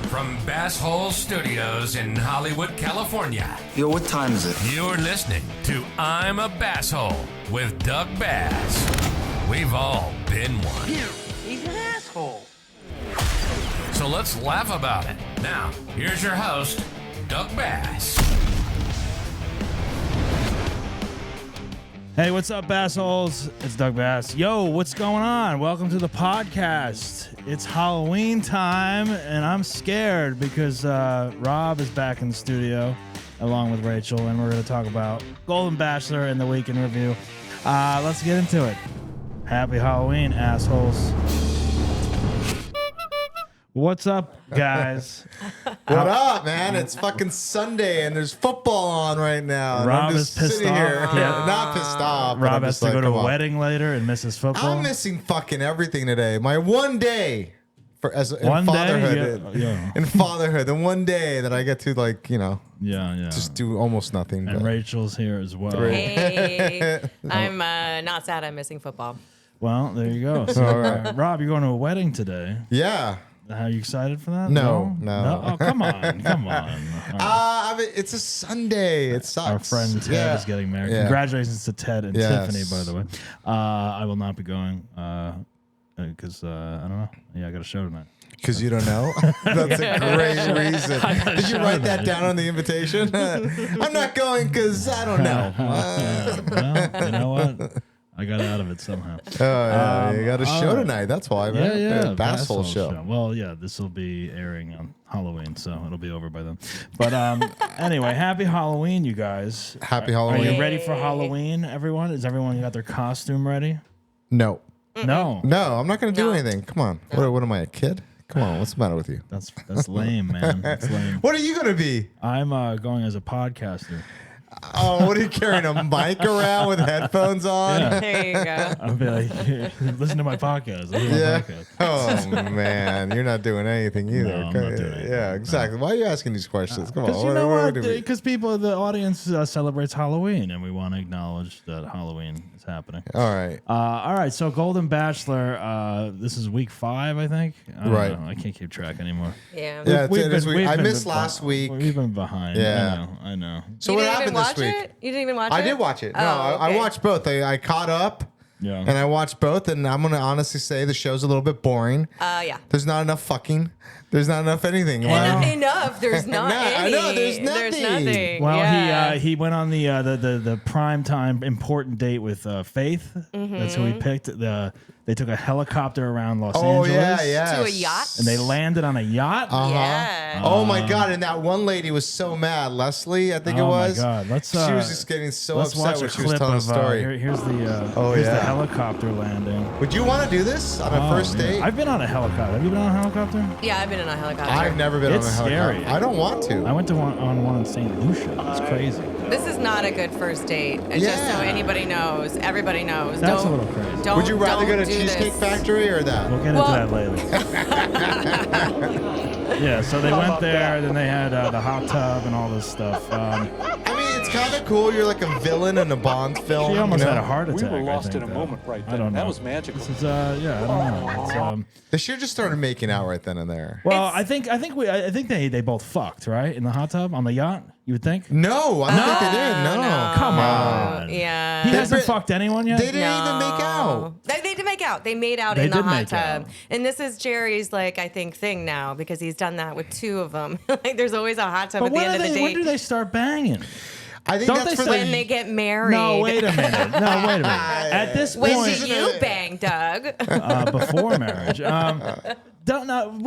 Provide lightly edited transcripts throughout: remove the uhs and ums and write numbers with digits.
From Bass Hole Studios in Hollywood, California. Yo, what time is it? You're listening to I'm a Bass Hole with Doug Bass. We've all been one. He's an asshole. So let's laugh about it. Now, here's your host, Doug Bass. Hey, what's up, Bass Holes? It's Doug Bass. Yo, what's going on? Welcome to the podcast. It's Halloween time, and I'm scared because Rob is back in the studio along with Rachel, and we're going to talk about Golden Bachelor and the Week in Review. Let's get into it. Happy Halloween, assholes. What's up, guys? What up, man? It's fucking Sunday and there's football on right now. Rob I'm is just pissed sitting off. here. Yeah. Not pissed off. but Rob I'm has just to like, go to come a on. wedding later and misses football. I'm missing fucking everything today. My one day in One day? fatherhood. Yeah. In fatherhood, the one day that I get to Yeah. just do almost nothing. And but- Rachel's here as well. Hey, I'm not sad I'm missing football. Well, there you go. So, Rob, you're going to a wedding today. Yeah. Are you excited for that? No. Oh, come on. I mean, it's a Sunday. It sucks. Our friend Ted is getting married. Yeah. Congratulations to Ted and Yes. Tiffany, by the way. I will not be going because I don't know. Yeah, I got a show tonight. Because you don't know? That's a great reason. Did you write that down on the invitation? I'm not going because I don't know. Well, you know what? I got out of it somehow. Oh, yeah, you got a show tonight. That's why, man. Yeah. Bass Hole show. Well, yeah, this will be airing on Halloween, so it'll be over by then. But anyway, happy Halloween, you guys. Happy Are Halloween. you ready for Halloween, everyone? Is everyone got their costume ready? No. No. No, I'm not going to do No. anything. Come on. What am I, a kid? Come on. What's the matter with you? That's lame, man. That's lame. What are you going to be? I'm going as a podcaster. Oh, what are you carrying? A mic around with headphones on? Yeah. There you go. I'll be like, "Here, listen to my podcast. Listen to Yeah. my podcast." Oh, man. You're not doing anything either. No, I'm not doing anything. Yeah, exactly. Why are you asking these questions? Come on. Because you know what what? do we- Because the audience celebrates Halloween, and we want to acknowledge that Halloween is happening. All right. All right, so Golden Bachelor, this is week 5, I think. I don't Right. know. I can't keep track anymore. Yeah. Yeah, We've it is been- week. I we've missed been- last week. We've been behind. Yeah. I know. So You what didn't happened even this watch week? it? You didn't even watch it? I did watch it. No, Oh, I okay. watched both. I caught up. Yeah. And I watched both, and I'm going to honestly say the show's a little bit boring. Yeah. There's not enough fucking. There's not enough anything. Wow. Enough. There's not No, I any. know, there's There's nothing. nothing. Well, yeah. he went on the prime time important date with Faith. That's who he picked. They took a helicopter around Los Oh, Angeles. yeah, yeah. To a yacht? And they landed on a yacht. Yeah. Oh, my God. And that one lady was so mad. Leslie, I think it Oh, was. my God. Let's, she was just getting so let's upset watch a when she was clip telling the of story. here's the Oh, here's the yeah. helicopter landing. Would you want to do this on a Oh, first yeah. date? I've been on a helicopter. Have you been on a helicopter? Yeah, I've been in a helicopter. I've never been It's on a helicopter. scary. I don't want to. I went to on one in St. Lucia. It's crazy. This is not a good first date. Just so Yeah. anybody knows, everybody knows. That's don't, a little crazy. Don't, Would you rather go don't to do Cheesecake this. Factory or that? We'll get into Well- that later. Yeah, so they went there, then they had the hot tub and all this stuff. I mean, it's kind of cool. You're like a villain in a Bond film. She almost you know? had a heart attack. We were lost I think, in a though. moment right I then. don't know. That was magical. This is, I don't know. It's, They should have just started making out right then and there. well, I think they both fucked, right, in the hot tub on the yacht. You would think. No, I don't think they did. No. Come on. Yeah. He hasn't been- fucked anyone yet. They didn't even make out. They did make out. They made out They in the did hot make tub. out. And this is Jerry's, I think, thing now because he's done that with 2 of them. There's always a hot tub But at the when, end of the when do date. they start banging? I think Don't that's they for say- When they get married. No, wait a minute. At this When point, did you bang, Doug? before marriage. Don't know.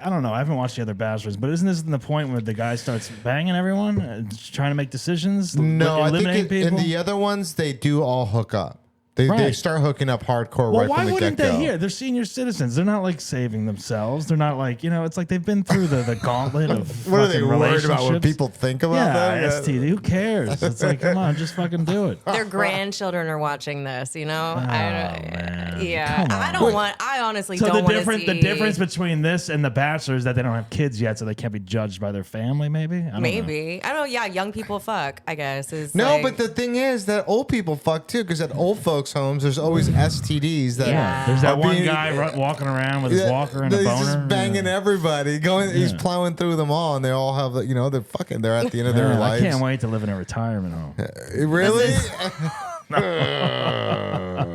I don't know. I haven't watched the other Bachelors, but isn't this the point where the guy starts banging everyone, trying to make decisions? No, I think eliminating in people? the other ones, they do all hook up. They Right. start hooking up hardcore Well, right why from the wouldn't get-go. they here? They're senior citizens. They're not like saving themselves. They're not like, it's like they've been through the gauntlet of What are they fucking worried about what relationships. people think about Yeah, them? STD. Who cares? It's like, come on, just fucking do it. Their grandchildren are watching this, Oh, man. Yeah. Come I on. don't want, I honestly So don't want to the difference between this and the Bachelor is that they don't have kids yet, so they can't be judged by their family. Maybe. I don't know. Maybe. I don't know. Yeah, young people fuck, I guess. Is No, like- but the thing is that old people fuck too, because that old folks folks' homes, there's always STDs that Yeah. There's that are one being- guy walking around with his walker and a he's boner. just banging everybody. He's plowing through them all, and they all have, they're at the end of their Yeah, lives. I can't wait to live in a retirement home. Really? I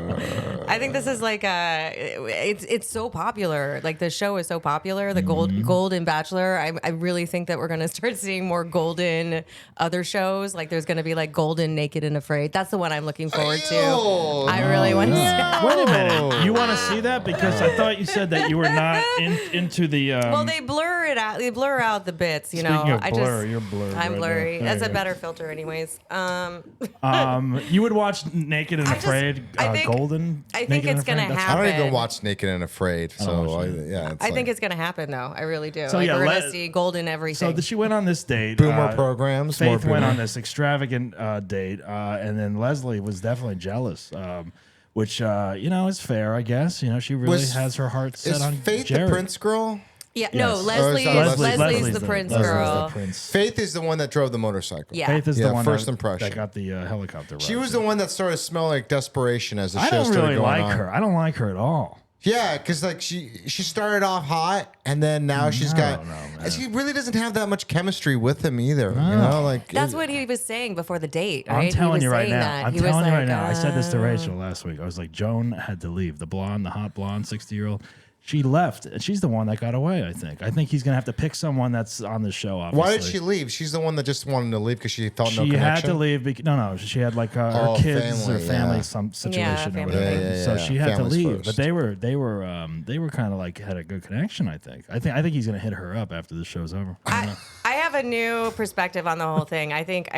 think this is like it's so popular. Like the show is so popular. The Golden Bachelor. I really think that we're gonna start seeing more golden other shows. Like there's gonna be like Golden Naked and Afraid. That's the one I'm looking forward to. I really want to see that. Wait a minute. You want to see that? Because I thought you said that you were not into the. Well, they blur it out. They blur out the bits. You know. Speaking of I blur, just you're blurred. I'm right blurry. now. That's There a you better filter, anyways. go. You would watch Naked and I just- Afraid, I think- Golden. I think Naked and it's gonna Afraid? That's- I don't even happen. watch Naked and Afraid, so watch it. it's I think like it's gonna happen though. I really do. So, Like yeah, we're let- gonna see golden everything. So she went on this date. boomer programs. more Faith went boomer. on this extravagant date, and then Leslie was definitely jealous, which is fair, I guess. She really has her heart set Is on Faith Jerry. the Prince girl? yeah, Yes. no, Or is Leslie. that Leslie's the Prince Leslie's girl. the Prince. Faith is the one that drove the motorcycle. Yeah. Faith is Yeah, the one first that, impression. that got the helicopter. She ride. was the one that started smelling like desperation as the I show don't started really going like on. her. I don't like her at all. Yeah, because like she started off hot, and then now she's got. no, man. She really doesn't have that much chemistry with him either. That's what he was saying before the date, right? I'm telling he you was right saying now. that. I'm He was telling you like, right now. I said this to Rachel last week. I was like, Joan had to leave. The hot blonde, 60-year-old. She left, and she's the one that got away. I think he's gonna have to pick someone that's on the show. Obviously. Why did she leave? She's the one that just wanted to leave because she felt no She connection. had to leave. No. She had like her Oh, kids family, or family yeah. some situation or family whatever. thing. So Yeah, she had to Families leave. first. But they were kind of like had a good connection. I think he's gonna hit her up after the show's over. I have a new perspective on the whole thing. I think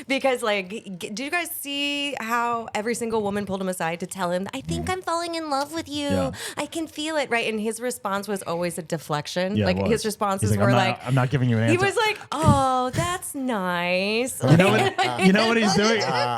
because did you guys see how every single woman pulled him aside to tell him, I think I'm falling in love with you. Yeah. I can feel it, right? And his response was always a deflection. Yeah, like it was. his responses He's were I'm not giving you an he answer. was like, oh, that's nice. You know what he's doing?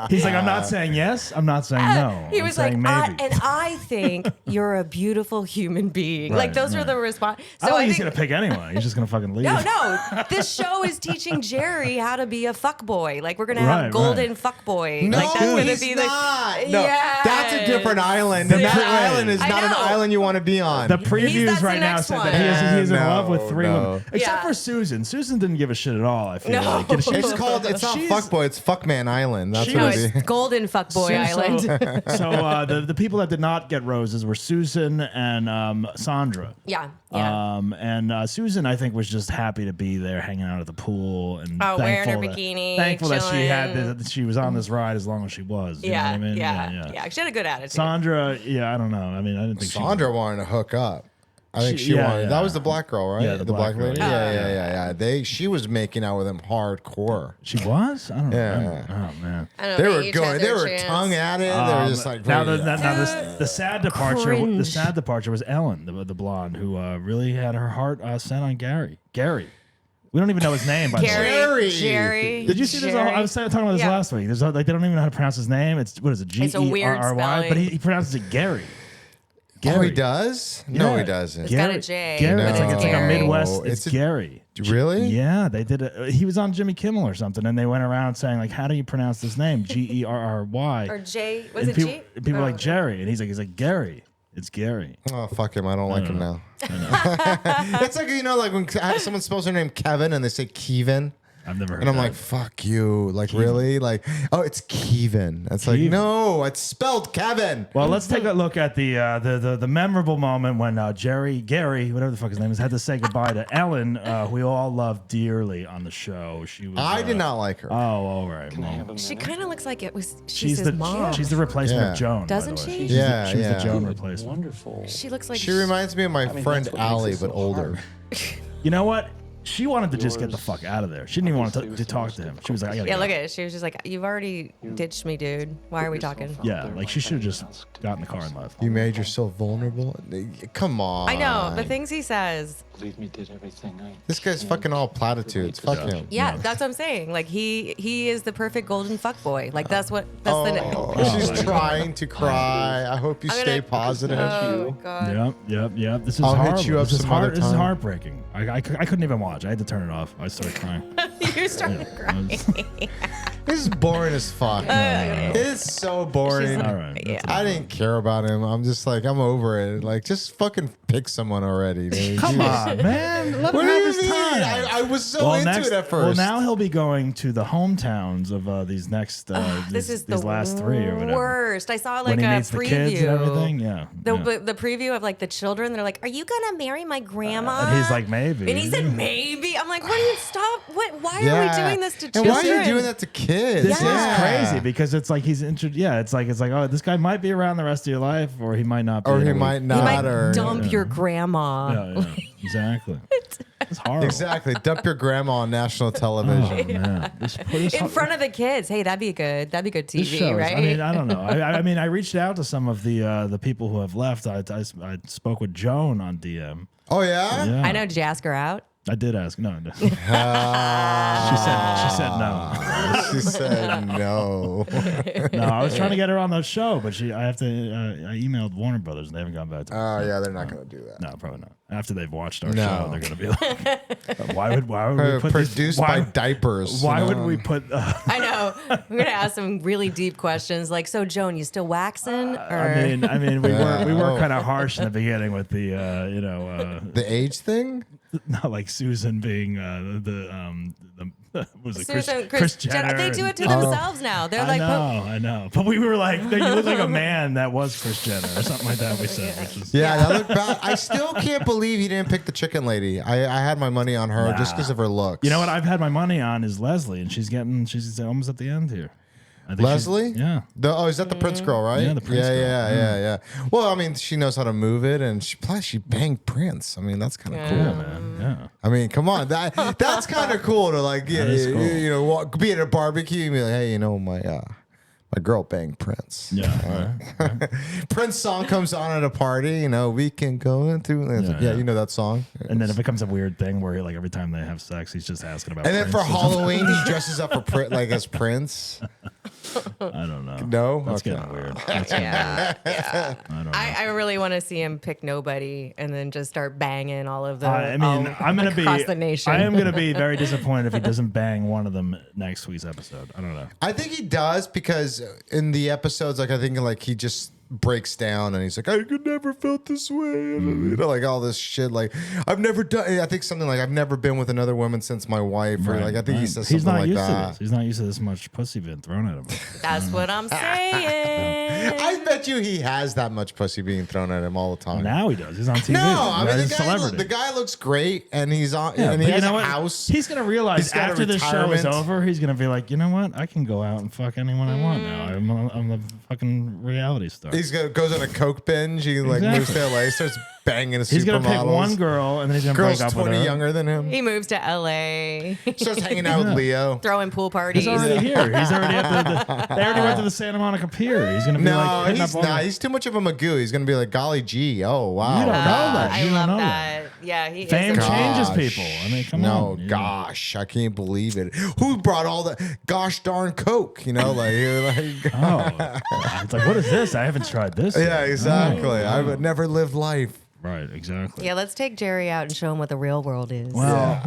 He's like, I'm not saying yes. I'm not saying no. He I'm was like, saying maybe. I think you're a beautiful human being. Right, like those were right. the response. I don't think he's gonna pick anyone. He's just gonna fucking leave. No. This show is teaching Jerry how to be a fuckboy. Like we're gonna Right, have golden fuckboy. No, like that's gonna he's be not. the No, Yes. that's a different island, and that Yeah. island is I not an know. island you want to be on. The previews that's the right now next said one. that he is in No, love with three no. women, except Yeah. for Susan. Susan didn't give a shit at all. I feel No. like It's called. It's not She's- fuckboy. It's fuckman island. That's She No, what was- it it's is. golden fuckboy island. So the people that did not get roses were Susan and Sandra. Yeah. And Susan, I think, was just happy to be there, hanging out at the pool, and Oh, wearing her thankful that- bikini, Thankful that she had chilling. that she was on this ride as long as she was. You know what I mean? Yeah. She had a good attitude. Sandra, I don't know. I mean, I didn't think Sandra wanted to hook up. I think She- she yeah, wanted. yeah. That was the black girl, right? Yeah, the black girl. lady. Oh, Yeah. She was making out with him hardcore. she was. I don't know. Yeah. Oh man. I don't know, They were each going. had They their were chance. tongue at it. They were just like. now really- the sad departure. The Cringe. sad departure was Ellen, the blonde, who really had her heart set on Gary. Gary. We don't even know his name. By the way. Jerry. Did you see this? Jerry. I was talking about this Yeah. last week. There's they don't even know how to pronounce his name. It's what is it? It's a weird Gerry, but spelling. he pronounces it Gary. Oh, he does? No, Yeah. he doesn't. It's got a J, Gary. but It's like it's a Gary. Midwest. No, It's it's a- Gary. Really? Yeah, they did it. He was on Jimmy Kimmel or something, and they went around saying like, "How do you pronounce this name? Gerry." Or J. Was And it people, G? people were Oh. like Jerry, and he's like Gary. It's Gary. Oh, fuck him. I don't like him now. It's like, like when someone spells their name Kevin and they say Kevin. I've never heard. And I'm that. like, fuck you. Like, really? Like, oh, it's Kevin. It's like, Kevin. no, it's spelled Kevin. Well, let's take a look at the memorable moment when Gary, whatever the fuck his name is, had to say goodbye to Ellen, who we all love dearly on the show. She was. I did not like her. Oh, all right. Well, She kind of looks like it was. she's She's his the mom. she's the replacement Yeah. of Joan. by Doesn't the way. she? She's Yeah, she's yeah. the Joan replacement. Wonderful. She looks like She reminds me of my friend that's what makes Allie, it so but older. You know what? She wanted to just get the fuck out of there. She didn't even want to talk to him. She was like, I gotta Yeah, go. look at it. She was just like, "You've already ditched me, dude. Why are we talking?" Yeah, like she should have just got in the car and left. You made yourself vulnerable? Come on. I know the things he says. Believe me, did everything I. This guy's fucking all platitudes. Fuck him. Yeah, that's what I'm saying. Like he is the perfect golden fuckboy. Like that's Oh, she's trying to cry. I hope you I'm stay gonna- positive. Oh god. Yep. This is I'll hit horrible. you up this is some other This is time. heartbreaking. I couldn't even watch. I had to turn it off. I started crying. You started crying. This is boring as fuck. It is so boring. All right. Yeah. I didn't care about him. I'm just like, I'm over it. Like, just fucking pick someone already, dude. Come on, man. Let him What do have you his mean? time. I was so into it at first. Well, now he'll be going to the hometowns of these next This is these the last three or whatever. worst. I saw When like he a meets the preview. kids and everything, yeah. The preview of like the children, they're like, "Are you gonna marry my grandma?" And he's like, maybe. And he said, "Maybe." I'm like, "What? Do you stop? What? Why Yeah. are we doing this to And children?" why are you doing that to kids? This Yeah. is crazy because it's like he's it's like oh, this guy might be around the rest of your life, or he might not be. Or he in a might week. not. You might or dump your grandma. Yeah, exactly. It's horrible. Exactly. Dump your grandma on national television. Oh, man. Just put his In front of the kids. Hey, that'd be good. That'd be good this TV, shows. right? I mean, I don't know. I mean, I reached out to some of the people who have left. I spoke with Joan on DM. Oh, yeah? Yeah, I know. Did you ask her out? I did ask. No, no. She said no. She said no. No, I was trying to get her on the show, but I emailed Warner Brothers and they haven't gotten back to me. Oh, yeah, they're not going to do that. No, probably not. After they've watched our No. show, they're gonna be like, "Why would we put Produced by diapers. Why you would know? we put?" I know. We're gonna ask some really deep questions, like, "So, Joan, you still waxing?" Or I mean, we were Oh. kind of harsh in the beginning with the The age thing? not like Susan being was it Susan, Chris Jenner? they do it to and- themselves now. They're I like, know. But we were like, you look like a man that was Chris Jenner or something like that. We said, which is Yeah, that looked bad. I still can't believe he didn't pick the chicken lady. I had my money on her just because of her looks. You know what I've had my money on is Leslie, and she's almost at the end here. I think Leslie? yeah. Is that the Prince girl, right? Yeah, the Prince girl. Yeah. Well, I mean, she knows how to move it, and she banged Prince. I mean, that's kind of Cool, cool. man. Yeah. I mean, come on, that's kind of cool to like, is cool. be at a barbecue and be like, hey, my girl banged Prince. Yeah. Prince song comes on at a party, we can go into. Yeah. You know that song. And then it becomes a weird thing where like every time they have sex, he's just asking about. And then for Prince. Halloween, he dresses up as Prince. I don't know. No? That's Okay. getting weird. yeah. I don't know. I really want to see him pick nobody and then just start banging all of the. I mean, I'm gonna across the nation. I am gonna be very disappointed if he doesn't bang one of them next week's episode. I don't know. I think he does because in the episodes, like I think like he just breaks down and he's like, I could never felt this way, like all this shit. Like I've never done. I think something like I've never been with another woman since my wife, or like I think he says He's something not like used that. to this. He's not used to this much pussy being thrown at him. That's what I'm saying. I bet you he has that much pussy being thrown at him all the time. Now he does. He's on TV. No, I mean He's the a guy, celebrity. the guy looks great, and he's on, Yeah, and but he has you know a what? house. He's gonna realize He's got a after this show is retirement. over, he's gonna be like, you know what? I can go out and fuck anyone I want now. I'm the fucking reality star. Goes on a coke binge. He like moves to LA, starts banging a He's gonna pick supermodels. one girl and then he's gonna Girl's break up with 20 her. younger than him. He moves to LA, Starts hanging out with Leo. throwing pool parties. He's already here. He's already at they already went to the Santa Monica Pier. He's gonna be No, like hitting he's up all not. the- He's too much of a Magoo. He's gonna be like, golly gee, oh wow. You don't know that. I You don't love know that. Yeah, he Fame is. changes Gosh. people. I mean, come No, on. gosh, I can't believe it. Who brought all the gosh darn coke? Like you're like, Oh, it's like, what is this? I haven't tried this. yeah, yet. exactly. I would never live life. Right, exactly. Yeah, let's take Jerry out and show him what the real world is. Well,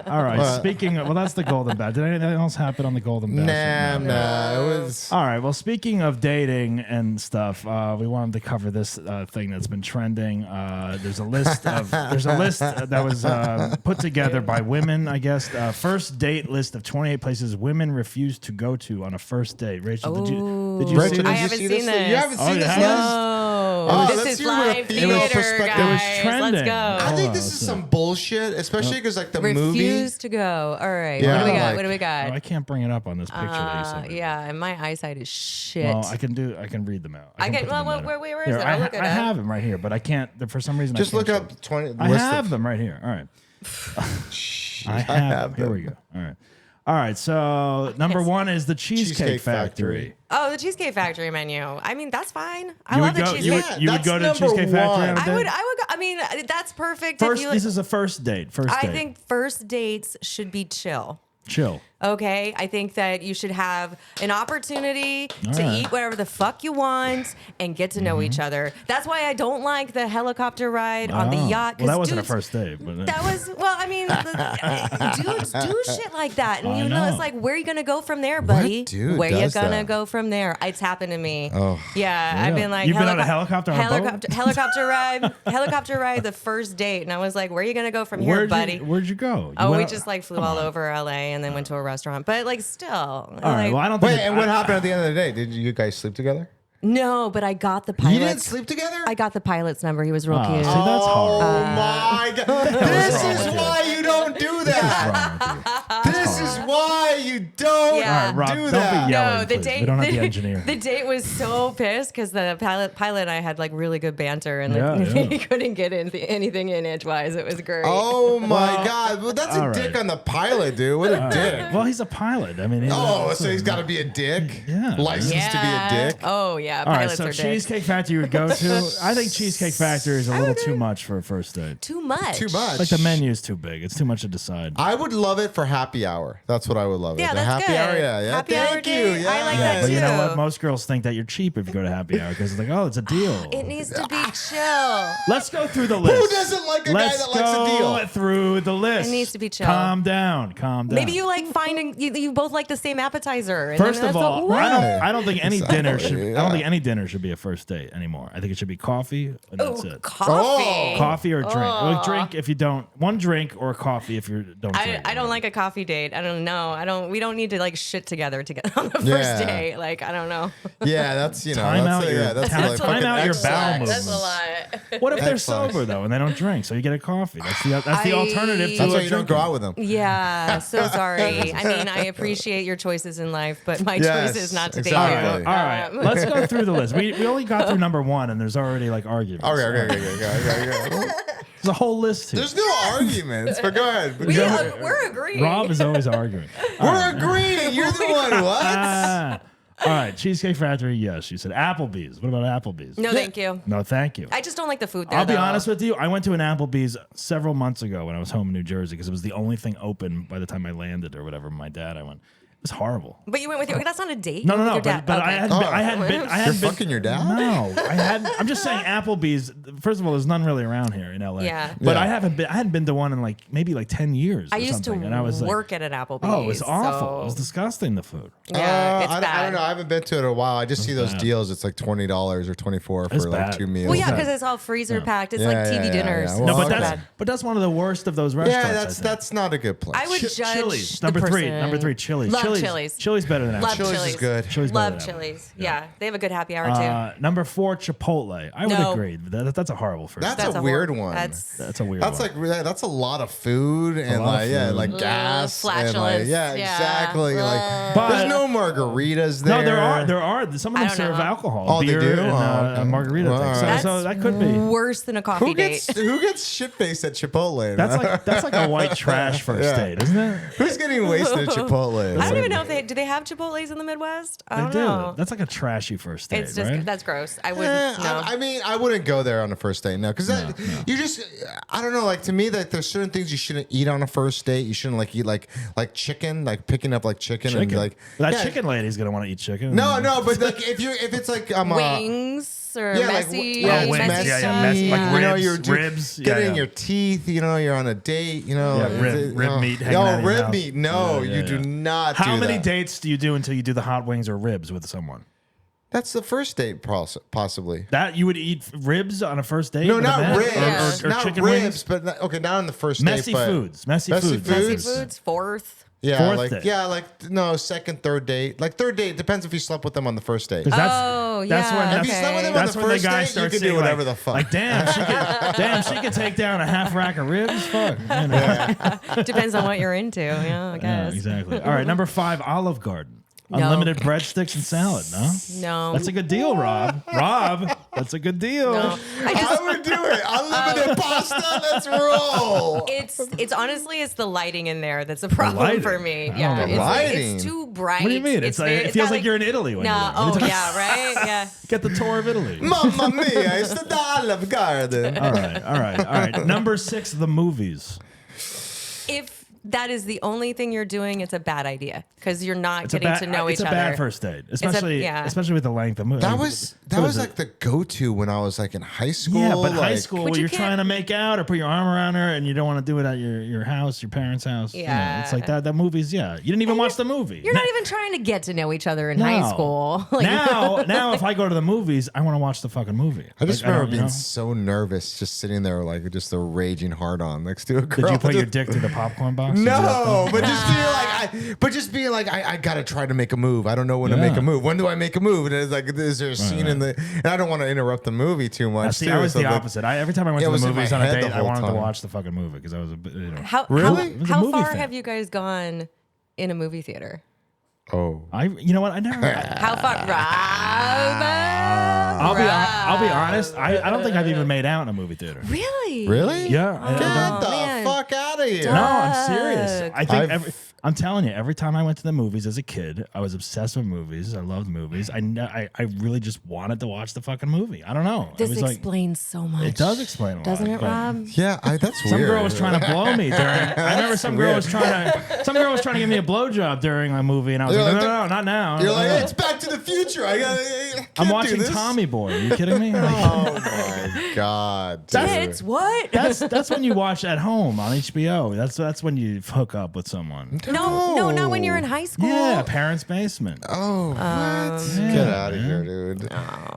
all right. Speaking of, that's the Golden Bachelor. Did anything else happen on the Golden Bachelor? Nah, it was. All right. Well, speaking of dating and stuff, we wanted to cover this thing that's been trending. There's a list that was put together by women, I guess. First date list of 28 places women refuse to go to on a first date. Rachel, did you Rachel, see did I you haven't see seen this. You haven't Oh, seen you this haven't? list? Oh, Oh, this let's is see what a live female theater, perspective- guys. It was trending. Let's go. I think Oh, this is so- some bullshit, especially because like the movie. Refuse to go. All right. Yeah, what do we got? like- What do we Oh, got? I can't bring it up on this picture that you sent me. Yeah, and my eyesight is shit. Well, I can read them out. I can- put them well, in where there. is Here, it? I'll look it I up. have them right here, but I can't. For some reason, Just I can't look show up 20. I list have of- them right here. All right. I have them. Here we go. All right. All right. So number one is the Cheesecake Factory. Oh, the Cheesecake Factory menu. I mean, that's fine. I You love would the go. Cheesecake. You would, you would that's go to the number Cheesecake Factory one. on a I date? would go. I mean, that's perfect. First, if you, this is a first date. First I date. think first dates should be chill. Chill. Okay, I think that you should have an opportunity to right. eat whatever the fuck you want and get to know each other. That's why I don't like the helicopter ride on the yacht. Well, that 'cause wasn't a dudes- first date. But That was I mean, dudes do shit like that, and I you know, it's know. like, where are you gonna go from there, buddy? dude Where you does gonna that? go from there? It's happened to me. Oh. Yeah, I've been like, You've been on a helicopter on a boat? helicopter ride, the first date, and I was like, where are you gonna go from here, buddy? Where'd you go? You Oh, we went- just like flew come all on. over LA and then went to a restaurant. But like still. All right. Well, I don't think. Wait, and what happened at the end of the day? Did you guys sleep together? No, but I got the pilot. You didn't sleep together? I got the pilot's number. He was real Oh, cute. see, that's Oh hard. my god! This wrong is with you? why you don't do that. What's wrong with you? This is why you don't Yeah. All right, Rob, do don't that. be yelling. No, the please. date. We don't have the engineer. The date was so pissed because the pilot and I had like really good banter, and Yeah, like, yeah. he couldn't get anything in edgewise. It was great. Oh my god! Well, that's a all dick right. on the pilot, dude. What a dick. Well, he's a pilot. I mean, So he's got to be a dick. Yeah. Licensed to be a dick. Oh yeah, All right, pilots so are dicks. Cheesecake Factory you would go to. I think Cheesecake Factory is a little too much for a first date. Too much. Too much. Like the menu is too big. It's too much to decide. I would love it for happy hour. That's what I would love. Yeah, the that's happy good. hour. Yeah, yeah. Happy hour Thank you. date. Yeah, I like yeah. that But you know too. what? Most girls think that you're cheap if you go to happy hour because it's like, oh, it's a deal. It needs to be chill. Let's go through the list. Who doesn't like a guy Let's that likes a go deal? through the list. It needs to be chill. Calm down. Calm down. Maybe you like finding you both like the same appetizer. And then First of that's all, what- I don't think any dinner should. Exactly, I don't yeah. think any dinner should be a first date anymore. I think it should be coffee, and that's it. Coffee. Coffee or drink. Well, drink if you don't. One drink or coffee if you don't. I drink. don't like a coffee date. I don't know. We don't need to like shit together on the first Yeah. date. Like I don't know. Yeah, that's Time out your- that's time like fucking out your bowel exercise. movements. That's a lot. What if they're Excellent. sober though and they don't drink? So you get a coffee. That's the alternative to That's a why you don't go drinking. out with them. Yeah, so sorry. I mean, I appreciate your choices in life, but my Yes, choice is not to exactly. date All you. right, let's go through the list. We only got through number one, and there's already like arguments. Okay. There's a whole list here. There's no arguments, but go ahead. We're agreeing. Rob is always arguing. We're agreeing. You're the one. What? Ah. All right, Cheesecake Factory, yes. She said Applebee's. What about Applebee's? No, thank you. No, thank you. I just don't like the food there. I'll be though. honest with you. I went to an Applebee's several months ago when I was home in New Jersey because it was the only thing open by the time I landed or whatever. My dad, I went. It was horrible. But you went with your. That's not a date. No, You no, went no. with your But dad. I Okay. hadn't been. I You're hadn't been. fucking your dad? No, I hadn't. I'm just saying Applebee's. First of all, there's none really around here in LA. Yeah. But Yeah. I hadn't been to one in like maybe like 10 years. I or used to something, and I was like, work at an Applebee's. oh, it was awful. so- It was disgusting. The food. Yeah, it's I bad. don't know. I haven't been to it in a while. I just see those bad. deals. It's like $20 or $24 for It's like bad. 2 meals. Well, yeah, bad. because it's all freezer packed. It's Yeah, like yeah, TV yeah, dinners. yeah. Well, No, but okay. that's one of the worst of those restaurants. Yeah, I that's think. that's not a good place. I would judge Chili's. the Number three. person. Number three. Chili's. Love Chili's. Chili's. Chili's better than Love Applebee's. Chili's is Chili's. good. Chili's better Love than Chili's. Yeah, they have a good happy hour too. Number 4, Chipotle. I would No. agree. That's a horrible first. That's a weird one. That's a weird That's one. like that's a lot of food and lot of like yeah, food. like gas and like flatulence. yeah, Yeah. exactly. Like But- there's no margaritas there. No, there are. Some of I them don't serve know. alcohol, Oh, they beer, do? and Oh, okay. margarita Well, things. all right. So that could be. Worse than a coffee who date. gets shit faced at Chipotle? That's like a white trash first Yeah. date, isn't it? Who's getting wasted at Chipotle? I don't even know if do they have Chipotle's in the Midwest? I They don't do. know. That's like a trashy first date, It's just right? that's gross. I wouldn't. No. I mean, I wouldn't go there on a first date, no, because you just, I don't know, like to me, like there's certain things you shouldn't eat on a first date. You shouldn't like eat like chicken, like picking up like chicken. And like That yeah. chicken lady's gonna want to eat chicken. No, but like if it's like Wings or yeah, like, messy. yeah, wings, messy yeah, stuff. messy, like you know, ribs, ribs, get it yeah, in yeah. your teeth. You know, you're on a date. You know, Yeah, rib meat hanging out of your rib mouth. meat. No, Yeah, you yeah, do yeah. not. How do many that. dates do you do until you do the hot wings or ribs with someone? That's the first date, possibly. That you would eat ribs on a first date? No, with a not man? ribs, or not chicken ribs, wings? but not on the first Messy date. But foods. Messy Messy foods. Messy foods. foods. Fourth. Yeah, Fourth date. no, second, third date. Like third date depends if you slept with them on the first date. 'Cause Oh, that's yeah, when If you slept with them on that's the when the first guy date, you starts can do saying, whatever like, the fuck. Like she could take down a half rack of ribs. Fuck. You know? Depends on what you're into. Yeah, I Yeah, guess. exactly. All right, number 5, Olive Garden. No. Unlimited breadsticks and salad. No, No. that's a good deal, Rob. Rob, that's a good deal. No. I would do it. Unlimited pasta. Let's roll. It's honestly it's the lighting in there that's a problem lighting? for me. I Yeah, don't know. it's, like, Lighting? it's too bright. What do you mean? It's like very- it feels got like you're in Italy when No, you're there. oh yeah, right, yeah. Get the tour of Italy. Mamma mia! It's the Olive Garden. All right. Number 6, the movies. If that is the only thing you're doing, it's a bad idea because you're not getting to know each other. It's a bad first date, especially with the length of movie. That was like the go-to when I was like in high school. Yeah, but high like, school, But you're you trying to make out or put your arm around her, and you don't want to do it at your house, your parents' house. Yeah. It's like that. That movie's you didn't even watch the movie. You're not even trying to get to know each other in high school. Like, now, if I go to the movies, I want to watch the fucking movie. I just Like, remember don't- being so nervous, just sitting there like just a raging hard on next to a girl. Did you put your dick through the popcorn box? Did you do that No, thing? but just being like, I gotta try to make a move. I don't know when to make a move. When do I make a move? And it's like, is there a scene in the? And I don't want to interrupt the movie too much. See, I was the opposite. Every time I went to was the in my movies on a head date, the I whole wanted to time. watch the fucking movie because I was a bit, how Really? was a how movie far fan. have you guys gone in a movie theater? Oh, you know what? I never. How far, I'll be honest. I don't think I've even made out in a movie theater. Really? really? Yeah. Get the man. fuck out of here! No, I'm serious. I think I've- I'm telling you, every time I went to the movies as a kid, I was obsessed with movies. I loved movies. I really just wanted to watch the fucking movie. I don't know. This it was explains so much. it does explain a lot. Doesn't it, but Rob? Yeah, that's Some weird. girl was trying to blow me during. I remember some girl was trying to give me a blowjob during a movie, and I was You're like, like, no, not now. You're like, it's Back to the Future. I I'm can't watching do this. Tommy Boy. Are you kidding me? Like, Oh my god, dude. Tits? What? that's when you watch at home on HBO. That's when you hook up with someone. No, not when you're in high school. Yeah, parents' basement. Oh, what? yeah, Get out of man. here, dude.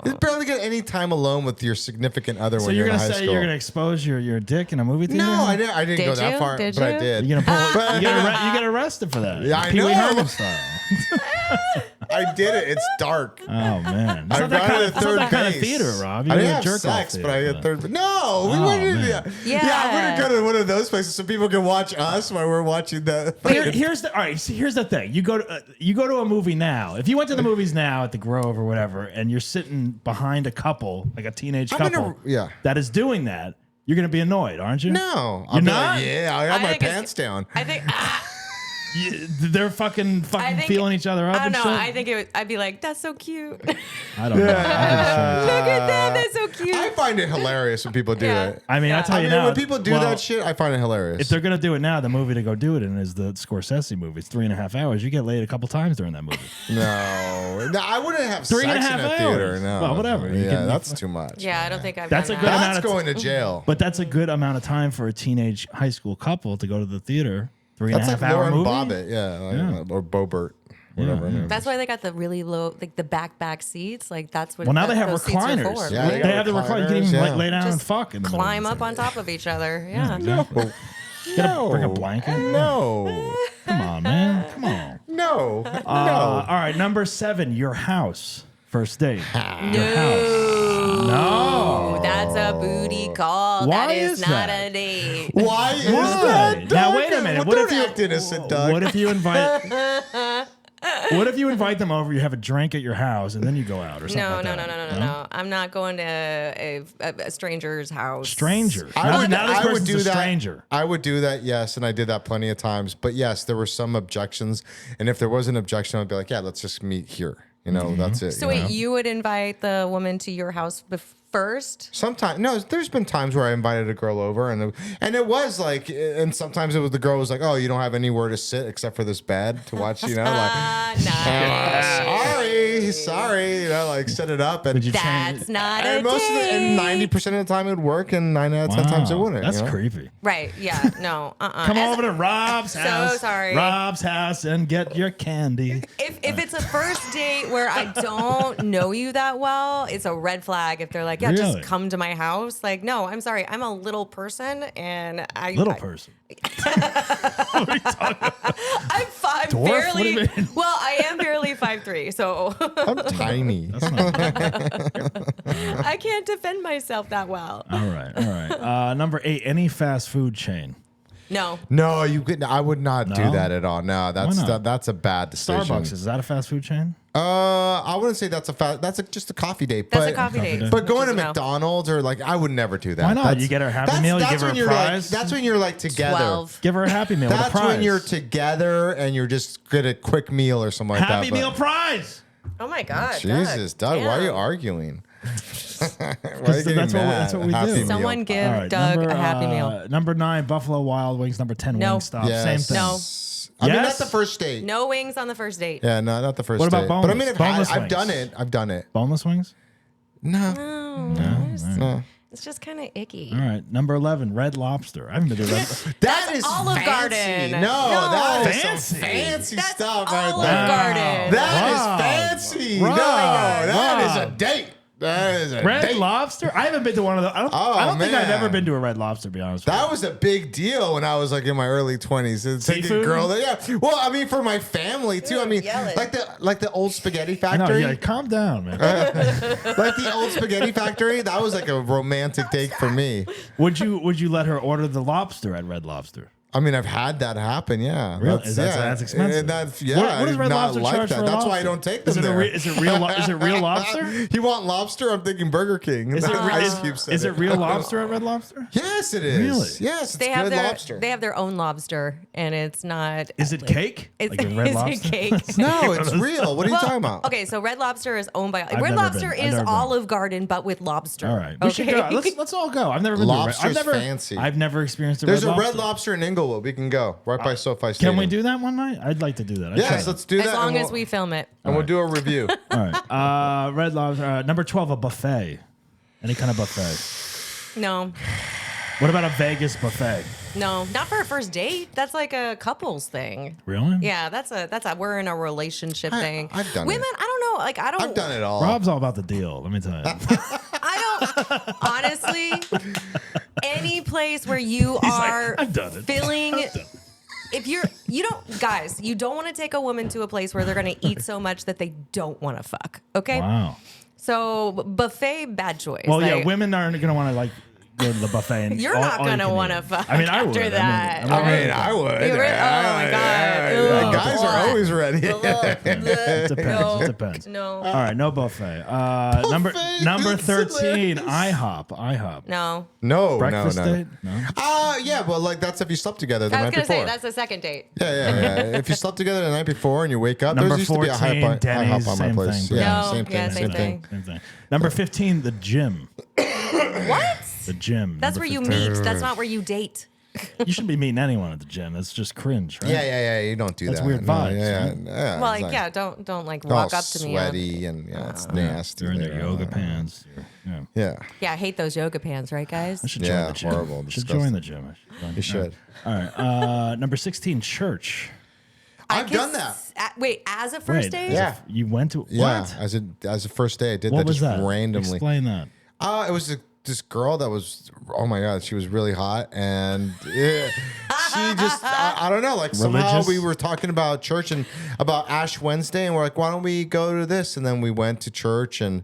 You barely get any time alone with your significant other So when you're you're in gonna high say school. you're gonna expose your dick in a movie theater? No, I didn't go Did that you? far, Did but I you? did. You're gonna pull. you get arrested for that. Yeah, I Pee Wee know. Herman style. I did it. It's dark. Oh man, I it's not that got kind it of, at it's not third that kind of base. theater, Rob. You I go didn't to have jerk off sex, but I theater had for third. No, we Oh, went in. man. Yeah, I'm gonna go to one of those places so people can watch us while we're watching the. Here's the all right. See, here's the thing. You go to a movie now. If you went to the movies now at the Grove or whatever, and you're sitting behind a couple, like a teenage I'm couple, yeah. that is doing that, you're gonna be annoyed, aren't you? No, You're be not? Like, yeah, I have I my think it's- pants down. I think. They're fucking think- feeling each other up. I don't and know. shit? I think I'd be like, that's so cute. Look I don't know. at that. That's so cute. I find it hilarious when people do Yeah. that. I mean, I tell I you mean, now, when people do well, that shit, I find it hilarious. If they're gonna do it now, the movie to go do it in is the Scorsese movie. It's 3.5 hours. You get laid a couple times during that movie. no, I wouldn't have 3.5 sex in a theater. hours. No, Well, whatever. You Yeah, can- that's too much. Yeah, I don't think I've That's done a good that. amount That's of going to jail. But that's a good amount of time for a teenage high school couple to go to the theater. 3.5 That's like hour Lauren movie. Bobbitt, yeah, or Bobert, whatever. her name That's why they got the really low, like the back seats. Like that's what. Well, now they have those seats are recliners. for. Yeah, they got have the recliner. You can even recliners, yeah. lay down and Just fuck. In the climb movie up on top of each other. Yeah. Exactly. No, Bring a blanket. No, Come on, man. Come on. no, no. All right, number 7, your house. First date. Your house. No, that's a booty call. Why that is is not that? a date. Why is Why? that? Now, Doug? wait a minute. Well, What if don't you- act innocent, Doug? What if you invite? What if you invite them over? You have a drink at your house, and then you go out or something. No, like no, that? no, no, no, no. I'm not going to a stranger's house. Stranger. I would, now this I would person's do a that. stranger. I would do that, yes, and I did that plenty of times. But yes, there were some objections, and if there was an objection, I'd be like, "Yeah, let's just meet here." You know, that's it. So you know? wait, you would invite the woman to your house first? Sometimes no, there's been times where I invited a girl over, and it was like, and sometimes it was the girl was like, "Oh, you don't have anywhere to sit except for this bed to watch," you know, like, sorry, you know, like set it up, and Did you change? That's not a and most of the, date. and 90% of the time it would work, and 9 out of 10 times it wouldn't. That's you know? creepy. Right? Yeah. No. Come over to Rob's house. sorry. Rob's house and get your candy. If it's a first date where I don't know you that well, it's a red flag. If they're like, yeah, Really? just come to my house. Like, no, I'm sorry, I'm a little person, and Little person. I'm five, Dwarf? What do you barely. mean? Well, I am barely 5'3", so I'm tiny. I can't defend myself that well. All right. Number 8, any fast food chain. No. No, you could. I would not do No? that at all. No, Why not? that's a bad decision. Starbucks, is that a fast food chain? I wouldn't say that's just a coffee date. That's but, a coffee date. But going to Which is no. McDonald's or like, I would never do that. Why not? That's- You get her a Happy that's- Meal, you that's give her when a you're prize? Like, that's when you're like together. 12. Give her a Happy Meal with a That's prize. when you're together and you're just get a quick meal or something like Happy that. Meal prize. Oh my God. Jesus, Doug, why are you Damn. arguing? That's what we Happy do. Meal. Someone give All right, Doug a Happy Meal. Number 9, Buffalo Wild Wings. Number 10, No. Wingstop. Yes. Same thing. No. I mean, not Yes? the first date. No wings on the first date. Yeah, no, not the first What about date. But I mean, boneless I've wings? done it. I've done it. Boneless wings? No. No. It's just kind of icky. All right. Number 11, Red Lobster. I haven't been to Red That is Olive fancy. Garden. No, No. that is Fancy. some fancy That's stuff Olive right there. Garden. That Rob. is fancy. Rob. No, that is Rob. a date. That is a Red date. Lobster? I haven't been to one of those. I don't think I've man. ever been to a Red Lobster, to be honest with That was a big deal when I was like in my early 20s. Taking a Seafood? girl there. Yeah. Well, I mean, for my family too. I mean, yell it. like the old spaghetti you. No, factory. yeah, calm down, man. Like the old spaghetti factory. That was like a romantic date for me. Would you let her order the lobster at Red Lobster? I mean, I've had that happen. Yeah, Really? That's expensive. Yeah, What does I Red did not Lobster like charge that. for a That's why I lobster? don't take them Is it there. is it real? Is it real lobster? You want lobster? I'm thinking Burger King. Is it, Ice Cube said is it real lobster at Red Lobster? Yes, it is. Really? Yes, it's They have good their lobster. they have their own lobster, and it's not. Is it cake? Is, Like a Red is Lobster? it cake? No, it's real. What are you Well, talking about? Okay, so Red Lobster is owned by never Red Lobster been. I've is never been. Olive Garden, but with lobster. All right, we should go. Let's all go. I've never been Lobster's to a Red. fancy. I've never experienced a There's Red a Lobster. Red Lobster in Inglewood. We can go right by SoFi Stadium. Can we do that one night? I'd like to do that. I'd try Yes, that. let's do that. As long and as we film it. and we'll do a review. All right. Red Lobster. Number 12, a buffet. Any kind of buffet. No, What about a Vegas buffet? no, not for a first date. That's like a couples thing. Really? Yeah, that's a we're in a relationship thing. I've done Women, it. I don't know. Like I don't. I've done it all. Rob's all about the deal. Let me tell you. I don't. Honestly, any place where you like, are "I've done it. filling. If you don't, guys, you don't want to take a woman to a place where they're going to eat so much that they don't want to fuck. Okay. Wow. So buffet, bad choice. Well, yeah, Like, women aren't going to want to like go to the buffet. And You're all- not all you gonna can want to eat. fuck. I mean, I after would. that. I mean, I would. You really- oh my God. Ugh. Guys are always ready. It depends. No. It depends. No. All right, no buffet. Number Buffet, 13, it's IHOP. No. No, Breakfast no. date? No. Yeah, but like that's if you slept together the I was night gonna before. say that's the second date. Yeah. If you slept together the night before and you wake up, Number there used to be a 14, IHOP Denny's, on my same place. thing. Yeah, No, same thing. yeah, same thing. Same thing. Number 15, the gym. What? The gym. That's Number where you 15. meet. That's not where you date. You shouldn't be meeting anyone at the gym. That's just cringe, right? Yeah. You don't do That's that. weird No, vibes, Yeah. right? Yeah. Well, it's like, yeah, don't like all walk up to me. sweaty and it's nasty. You're in your there. yoga pants. Yeah. Yeah, I hate those yoga pants, right, guys? I should Yeah, join the gym. horrible, I should disgusting. join the gym. You should. All right. Number 16, church. I've done that. Wait, as a first Wait, date? Yeah. You went to Yeah, what? as a first day, I did What that was just that? randomly. Explain that. It was this girl that was, oh my God, she was really hot. And she just, I don't know, like somehow Religious? we were talking about church and about Ash Wednesday. And we're like, why don't we go to this? And then we went to church and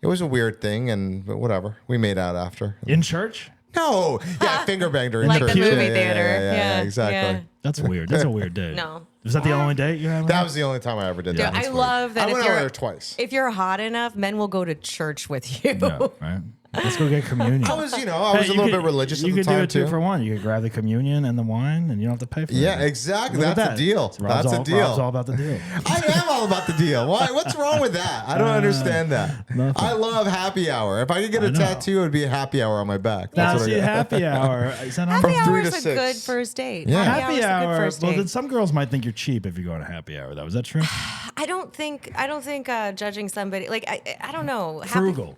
it was a weird thing. But whatever. We made out after. In church? No. Yeah, finger banged her in Like church. the movie Yeah, theater. Yeah, exactly. That's weird. That's a weird date. No. Was that the only date you had? That was the only time I ever did Dude, that. I love that I if went over you're there twice. if you're hot enough, men will go to church with you. Yeah, right. Let's go get communion. I was, I was a little bit religious at You the could do time it two too. for one. You could grab the communion and the wine, and you don't have to pay for it. Yeah, exactly. Look at That's that. a deal. Rob's That's a deal. Rob's all about the deal. I am all about the deal. Why? What's wrong with that? I don't understand that. nothing. I love happy hour. If I could get I a know. tattoo, it would be a happy hour on my back. Now, That's what see, I got. happy hour. Is that on Happy From 3 hour to is a 6. good first date. Yeah. Happy Happy hour is a hour. good first Well, date. then some girls might think you're cheap if you go on a happy hour. Though, is that true? I don't think judging somebody like I don't know. Frugal.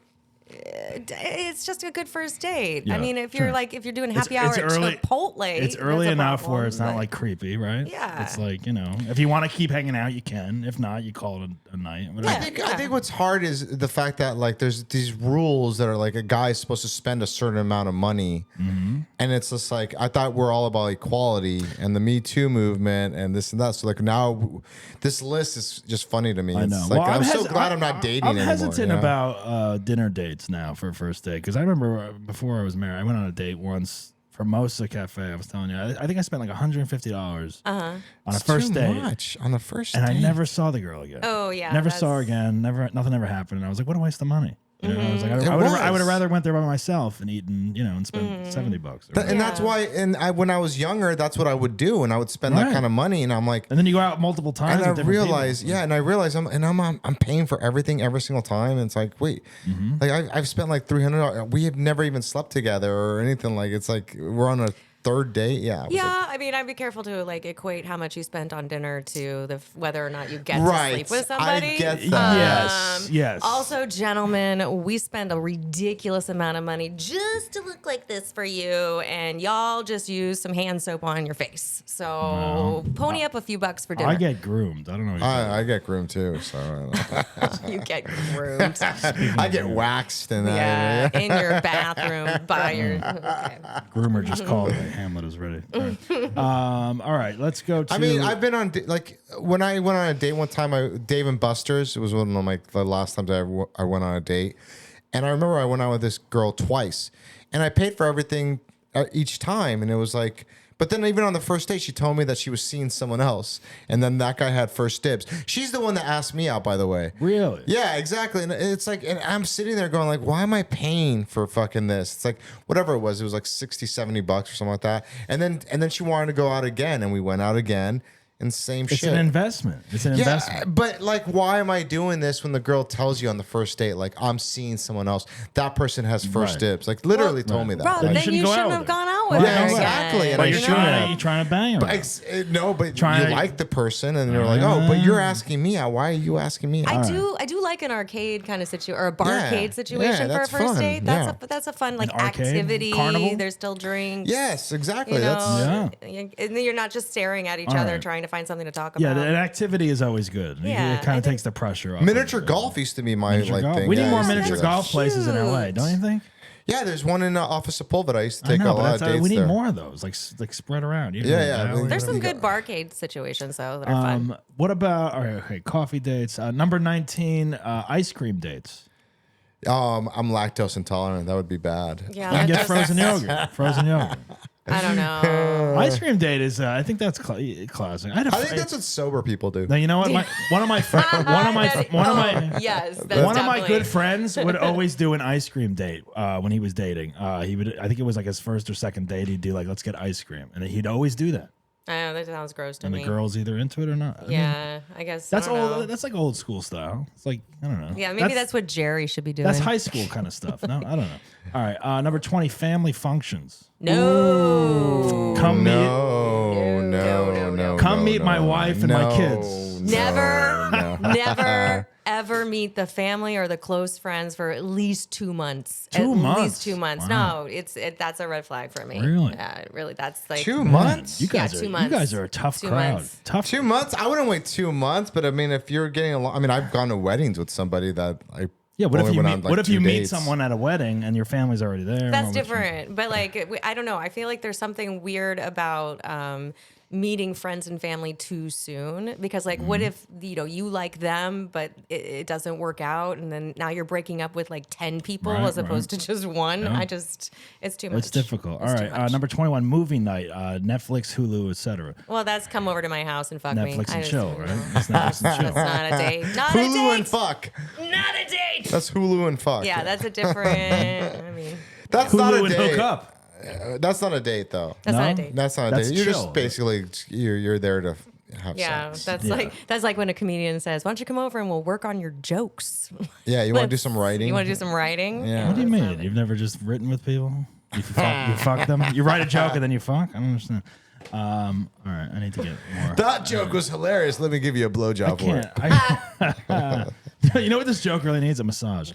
It's just a good first date. Yeah, I mean, if sure. you're doing happy hour at Chipotle, It's that's early a enough problem, where it's not but- like creepy, right? Yeah. It's like, if you want to keep hanging out, you can. If not, you call it a night. Whatever. I think what's hard is the fact that like there's these rules that are like a guy's supposed to spend a certain amount of money, and it's just like I thought we're all about equality and the Me Too movement and this and that. So like now, this list is just funny to me. I It's know. like, Well, I'm so glad I'm not dating I'm anymore. hesitant you know? about dinner dates now for a first date because I remember before I was married, I went on a date once for Mosa Cafe. I was telling you, I think I spent like $150 on a first Too date, much on the first and date. I never saw the girl again. Oh yeah. never that's- saw her again. Nothing ever happened. And I was like, what a waste of money. You know, I was like, I would have rather went there by myself and eaten, and spent $70. And that's why, when I was younger, that's what I would do, and I would spend that kind of money, and I'm like, and then you go out multiple times. and I realize, I'm paying for everything every single time, and it's like, wait, like I've spent like $300. We have never even slept together or anything. Like it's like we're on a third date. Yeah. I mean, I'd be careful to like equate how much you spent on dinner to whether or not you get to sleep with somebody. I get that. Yes. Also, gentlemen, we spend a ridiculous amount of money just to look like this for you, and y'all just use some hand soap on your face. So pony up a few bucks for dinner. I get groomed. I don't know. What I get groomed too. So you get groomed. I get waxed and in your bathroom by your. Okay. Groomer just called me. Hamlet is ready. All right, let's go to. I mean, I've been on when I went on a date one time. Dave and Buster's. It was one of the last times I went on a date, and I remember I went out with this girl twice, and I paid for everything each time, and it was like. But then even on the first date, she told me that she was seeing someone else, and then that guy had first dibs. She's the one that asked me out, by the way. Really? Yeah, exactly. And it's like, and I'm sitting there going like, why am I paying for fucking this? It's like, whatever it was like $60, $70 or something like that. And then she wanted to go out again, and we went out again. And same shit. It's an investment. It's an investment. But like, why am I doing this when the girl tells you on the first date, like, I'm seeing someone else? That person has first dibs. Like, literally told me that. Rob, Like, then you shouldn't have gone out with Yeah, her. exactly. Again. And You're trying to bang her. But you like the person, and you're like, oh, but you're asking me out. Why are you asking me out? I do like an arcade kind of situation or a barcade situation for a first fun. date. That's a fun like activity. Carnival? There's still drinks. Yes, exactly. You That's know, and then you're not just staring at each other trying to find something to talk about. Yeah, an activity is always good. Yeah, it kind of takes the pressure off. miniature golf used to be my thing. We need Yeah, more I used to miniature do that. golf places in LA, don't you think? Yeah, there's one in off of Sepulveda. I used to I take know, a lot of dates we need there. more of those, like spread around. There's some good barcade situations though that are fun. What about coffee dates? Number 19, ice cream dates. I'm lactose intolerant. That would be bad. Yeah, I that get does- frozen yogurt. Frozen yogurt. I don't know. Ice cream date is. I think that's classic. I think that's what sober people do. Now you know what? One of my yes, that's one of my definitely- good friends would always do an ice cream date when he was dating. He would. I think it was like his first or second date. He'd do like, let's get ice cream, and he'd always do that. I know that sounds gross to And me. the girl's either into it or not. I mean, I guess that's I don't know. old. That's like old school style. It's like I don't know. Yeah, maybe that's what Jerry should be doing. That's high school kind of stuff. No, I don't know. All right, number 20, family functions. No. Come meet. No. Come meet my wife and my kids. Never, ever meet the family or the close friends for at least 2 months. At least 2 months. Wow. No, that's a red flag for me. Really? Yeah, really. That's like 2 months? You guys 2 are months. you guys are a tough 2 crowd. months. Tough. 2 months? I wouldn't wait 2 months, but I mean, if you're getting along, I mean, I've gone to weddings with somebody that I Yeah, what if only you went meet, on, like, what if 2 you meet dates. someone at a wedding and your family's already there? That's different. But like, I don't know. I feel like there's something weird about meeting friends and family too soon because like, what if, you like them, but it doesn't work out. And then now you're breaking up with like 10 people Right, as opposed to just one. Yeah. It's too much. It's difficult. It's All too right, much. number 21, movie night, Netflix, Hulu, etc. Well, that's come over to my house and fuck me. Netflix I and just- chill, right? It's Netflix and chill. That's not a date. Not a Hulu date. and fuck. Not a date. That's Hulu and fuck. Yeah, that's a different. I mean, That's not a Hulu and date. hook up. That's not a date, though. that's not No? a date. That's not a That's date. You're chill. just basically you're there to have Yeah, sex. that's like when a comedian says, "Why don't you come over and we'll work on your jokes?" Yeah, you want to do some writing? You want to do some writing? Yeah. What do you mean? You've never just written with people? You fuck them? You write a joke and then you fuck? I don't understand. All right, I need to get more. That joke was hilarious. Let me give you a blowjob for it. You know what this joke really needs? A massage.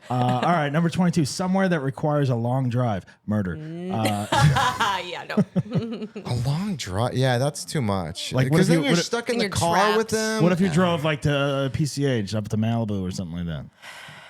All right, number 22. Somewhere that requires a long drive. Murder. Yeah, no. A long drive. Yeah, that's too much. Like, what Because if then you- you're what if- stuck in And the you're car with trapped. them. What if you drove like to PCH up to Malibu or something like that?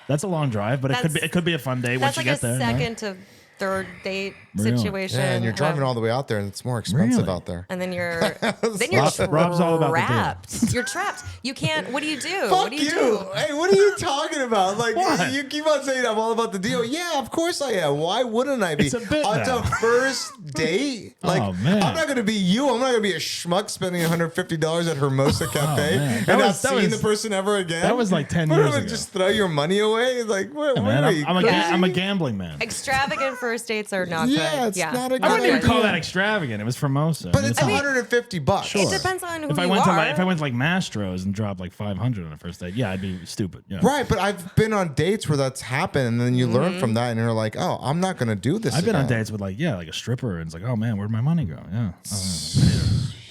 That's a long drive, but it could be a fun day once That's you like get a there. right? second to third date. Really? situation. Yeah, and you're driving all the way out there, and it's more expensive Really? out there. And then you're Rob's all about the deal. trapped. You're trapped. You can't. What do you do? Fuck What do you do? Hey, what are you talking about? Like, What? you keep on saying I'm all about the deal. Yeah, of course I am. Why wouldn't I be? It's a bit On now. the first date? Like, Oh, man. I'm not going to be you. I'm not going to be a schmuck spending $150 at Hermosa Cafe man. and That not was- that seeing was- the person ever again. that was like 10 What, years am I ago. Just throw your money away? Like, what Man, are you? I'm crazy? a gambling man. Extravagant first dates are not Yeah, good. it's not a I good wouldn't even idea. call that extravagant. It was Formosa. But I mean, it's not- $150. Sure. It depends on who if I you went are. to if I went to like Mastro's and dropped like 500 on a first date, yeah, I'd be stupid. Yeah. Right, but I've been on dates where that's happened, and then you learn from that, and you're like, "Oh, I'm not going to do this." I've been on again. dates with like a stripper, and it's like, oh man, where'd my money go? Yeah.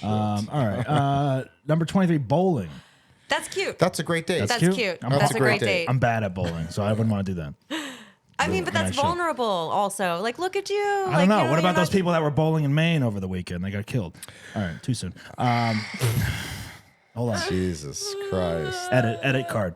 All right. Number 23, bowling. That's cute. That's a great date. That's cute. That's a great date. I'm bad at bowling, so I wouldn't want to do that. I mean, but that's I should. vulnerable also. Like, look at you. I don't know. What about those people that were bowling in Maine over the weekend? They got killed. All right, too soon. Hold on. Jesus Christ. Edit card.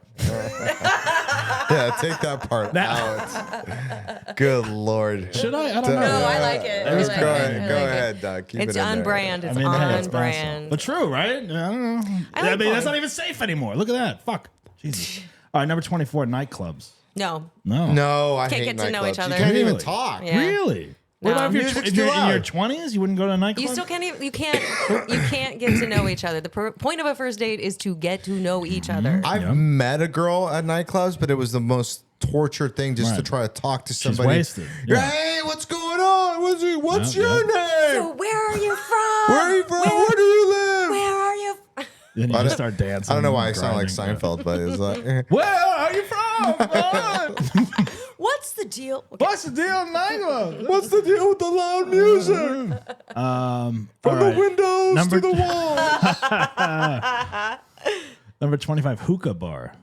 Yeah, take that part out. Good Lord. Should I? I don't know. No, I like it. I Go like it. ahead, I go like it. ahead, Doug. Keep It's it in on there. brand. It's Hey, on it's brand. but true, right? I don't know. I like mean, that's bowling. not even safe anymore. Look at that. Fuck. Jesus. All right, number 24, nightclubs. No. No. No, I Can't hate get to know nightclubs. each other. You can't even Really? talk. Yeah. Really? No. What about Music's if you're too in your loud. 20s? You wouldn't go to a nightclub? You still can't even, you can't get to know each other. The point of a first date is to get to know each other. I've met a girl at nightclubs, but it was the most tortured thing just to Right. try to talk to somebody. wasted. Yeah. Hey, what's going on? What's Yeah, your name? So where are you from? Where are you from? Where do you live? Where are you? Then you just start dancing. I don't know why I and sound like grinding. Seinfeld, but it's like, Where are you from? What's the deal? Okay. What's the deal in nightclubs? what's the deal with the loud music? All From right. the windows Number to the wall. Number 25, hookah bar.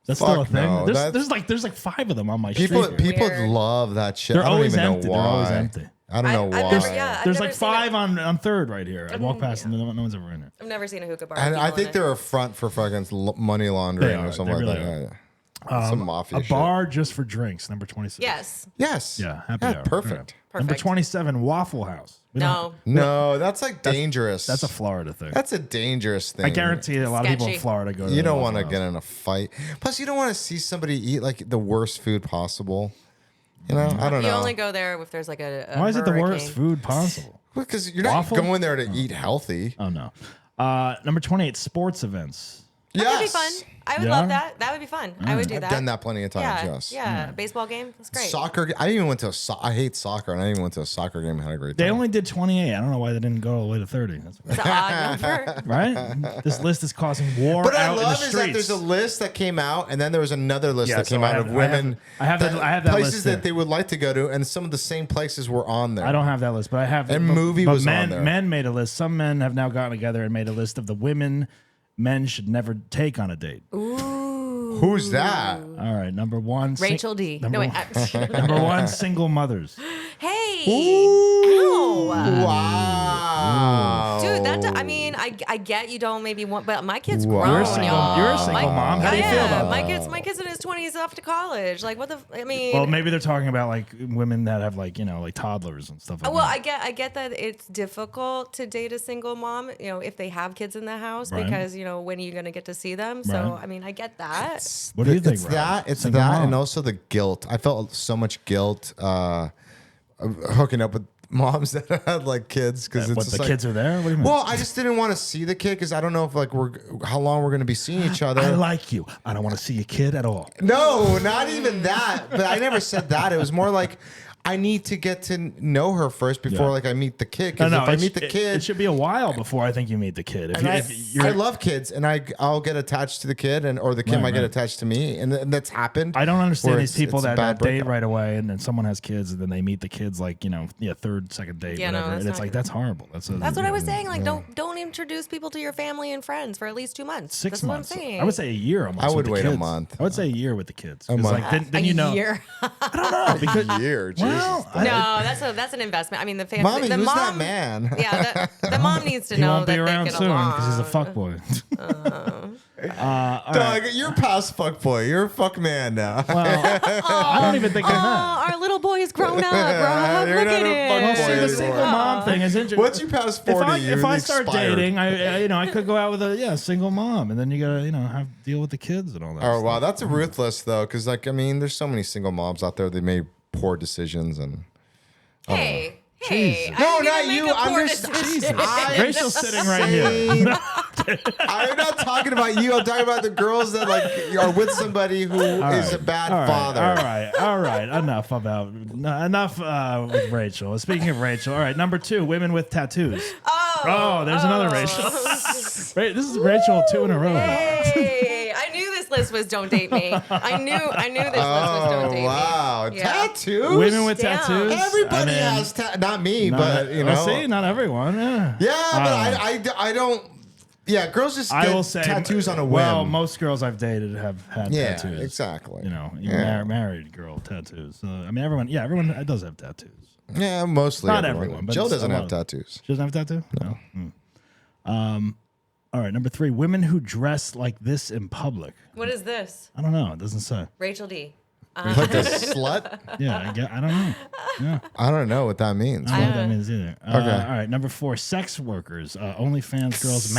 That's Fuck still a thing. no, There's like 5 of them on my People street. here. Weird. love that shit. They're I don't always even empty. know They're why. always empty. I don't know I've why. never- yeah. I've There's never like seen 5 on 3rd right here. I walk past them and no one's ever in it. I've never seen a hookah bar. And with I people think in they're a front for fucking money laundering They or are. something They like really that. Yeah. Some mafia A shit. bar just for drinks. Number 26. Yes. Yes. Yeah. Happy hour. perfect. Yeah. Number Perfect. 27, Waffle House. We don't- No. No, that's like dangerous. That's a Florida thing. That's a dangerous thing. I guarantee a lot of people in Sketchy. Florida go to You the don't Waffle want to House. get in a fight. Plus, you don't want to see somebody eat like the worst food possible. You know, I don't You know. only go there if there's like a Why is it the worst hurricane. food possible? Because you're not Waffle? going there to eat healthy. Oh, no. Number 28, sports events. That would be Yes. fun. I would Yeah? love that. That would be fun. I would do I've that. done that plenty of times. Yeah. Yes. Yeah. Baseball game. That's great. Soccer. I even went to I hate soccer, and I even went to a soccer game and had a great They time. only did 28. I don't know why they didn't go all the way to 30. That's It's an odd number. right? This list is causing war But I out in the love streets. is that there's a list that came out, and then there was another list Yeah, that came so I out have- of women. I have that places list that there. they would like to go to, and some of the same places were on there. I don't have that list, but I have. And but, movie but was men, on there. Men made a list. Some men have now gotten together and made a list of the women men should never take on a date. Who's that? All right, number 1. Rachel D. Number, No, wait. number 1, single mothers. Hey. Ow. Wow, Dude, I mean, I get you don't maybe want, but my kid's Wow. grown, You're a single- y'all. you're a single mom. How do you feel about that? My kid's in his 20s off to college. Like, what the? I mean, Well, maybe they're talking about like women that have like like toddlers and stuff like well, that. I get that it's difficult to date a single mom, if they have kids in the house, Right. because when are you going to get to see them? So, Right. I mean, I get that. What do you think, It's Rob? that. It's Single that, mom. and also the guilt. I felt so much guilt hooking up with moms that had like kids because it's What, just the like, kids are there? What do you mean? Well, I just didn't want to see the kid because I don't know if like how long we're gonna be seeing each other. I like you. I don't want to see your kid at all. No, not even that. But I never said that. It was more like I need to get to know her first before Yeah. like I meet the kid. Because if I meet the kid, it should be a while before I think you meet the kid. If, and you're, I love kids, and I'll get attached to the kid, or the kid Right, might get right. attached to me, and that's happened. I don't understand where these people it's a that bad date breakup. right away, and then someone has kids, and then they meet the kids like third, second date, Yeah, no, whatever. that's and it's not like good. that's horrible. That's That's what I was saying. Like, don't introduce people to your family and friends for at least 2 months. 6 That's months. what I'm saying. I would say a year almost. I would with the wait a kids. month. I would say a year with the kids. A 'Cause, month. Like, then a you know. year. I don't know because year. Well, Well, No, that's an investment. I mean, the family. Mommy, the who's mom, that man? Yeah, the mom needs to he know won't that be they around get soon along. because he's a fuckboy. All Dog, right. you're past fuck boy. You're a fuck man now. Well, I don't even think I'm that. Our little boy is grown up, Rob. You're Look not at a fuck him. boy See, the anymore. single mom thing is interesting. Once you pass 40, if I start expired. dating, I could go out with a single mom, and then you gotta have deal with the kids and all that. Oh stuff. wow, that's ruthless though, because there's so many single moms out there that made poor decisions and. Hey, Jesus. No, I'm not gonna make you. a I'm poor just. decision. Rachel's sitting right here. I'm not talking about you. I'm talking about the girls that are with somebody who is a bad father. All right. Enough with Rachel. Speaking of Rachel, all right. Number 2, women with tattoos. Oh, there's another Rachel. Right, this is Rachel 2 in a row. Hey, I knew this list was "Don't Date Me." I knew this list was "Don't Date Me." Wow, Yeah. tattoos. Women with Damn. tattoos. Everybody has not me, but you know. See, not everyone. Yeah. Yeah, but I don't. Yeah, girls just I will get say tattoos on a whim. Well, most girls I've dated have had tattoos. Exactly. Married girl tattoos. I mean, everyone does have tattoos. Yeah, mostly. Not everyone, but Jill it's doesn't a have lot. tattoos. She doesn't have a tattoo? No. All right, number 3, women who dress like this in public. What is this? I don't know. It doesn't say. Rachel D. Like a slut? Yeah, I don't know. Yeah, I don't know what that means. I don't know what that means either. Okay. All right, number 4, sex workers, OnlyFans girls,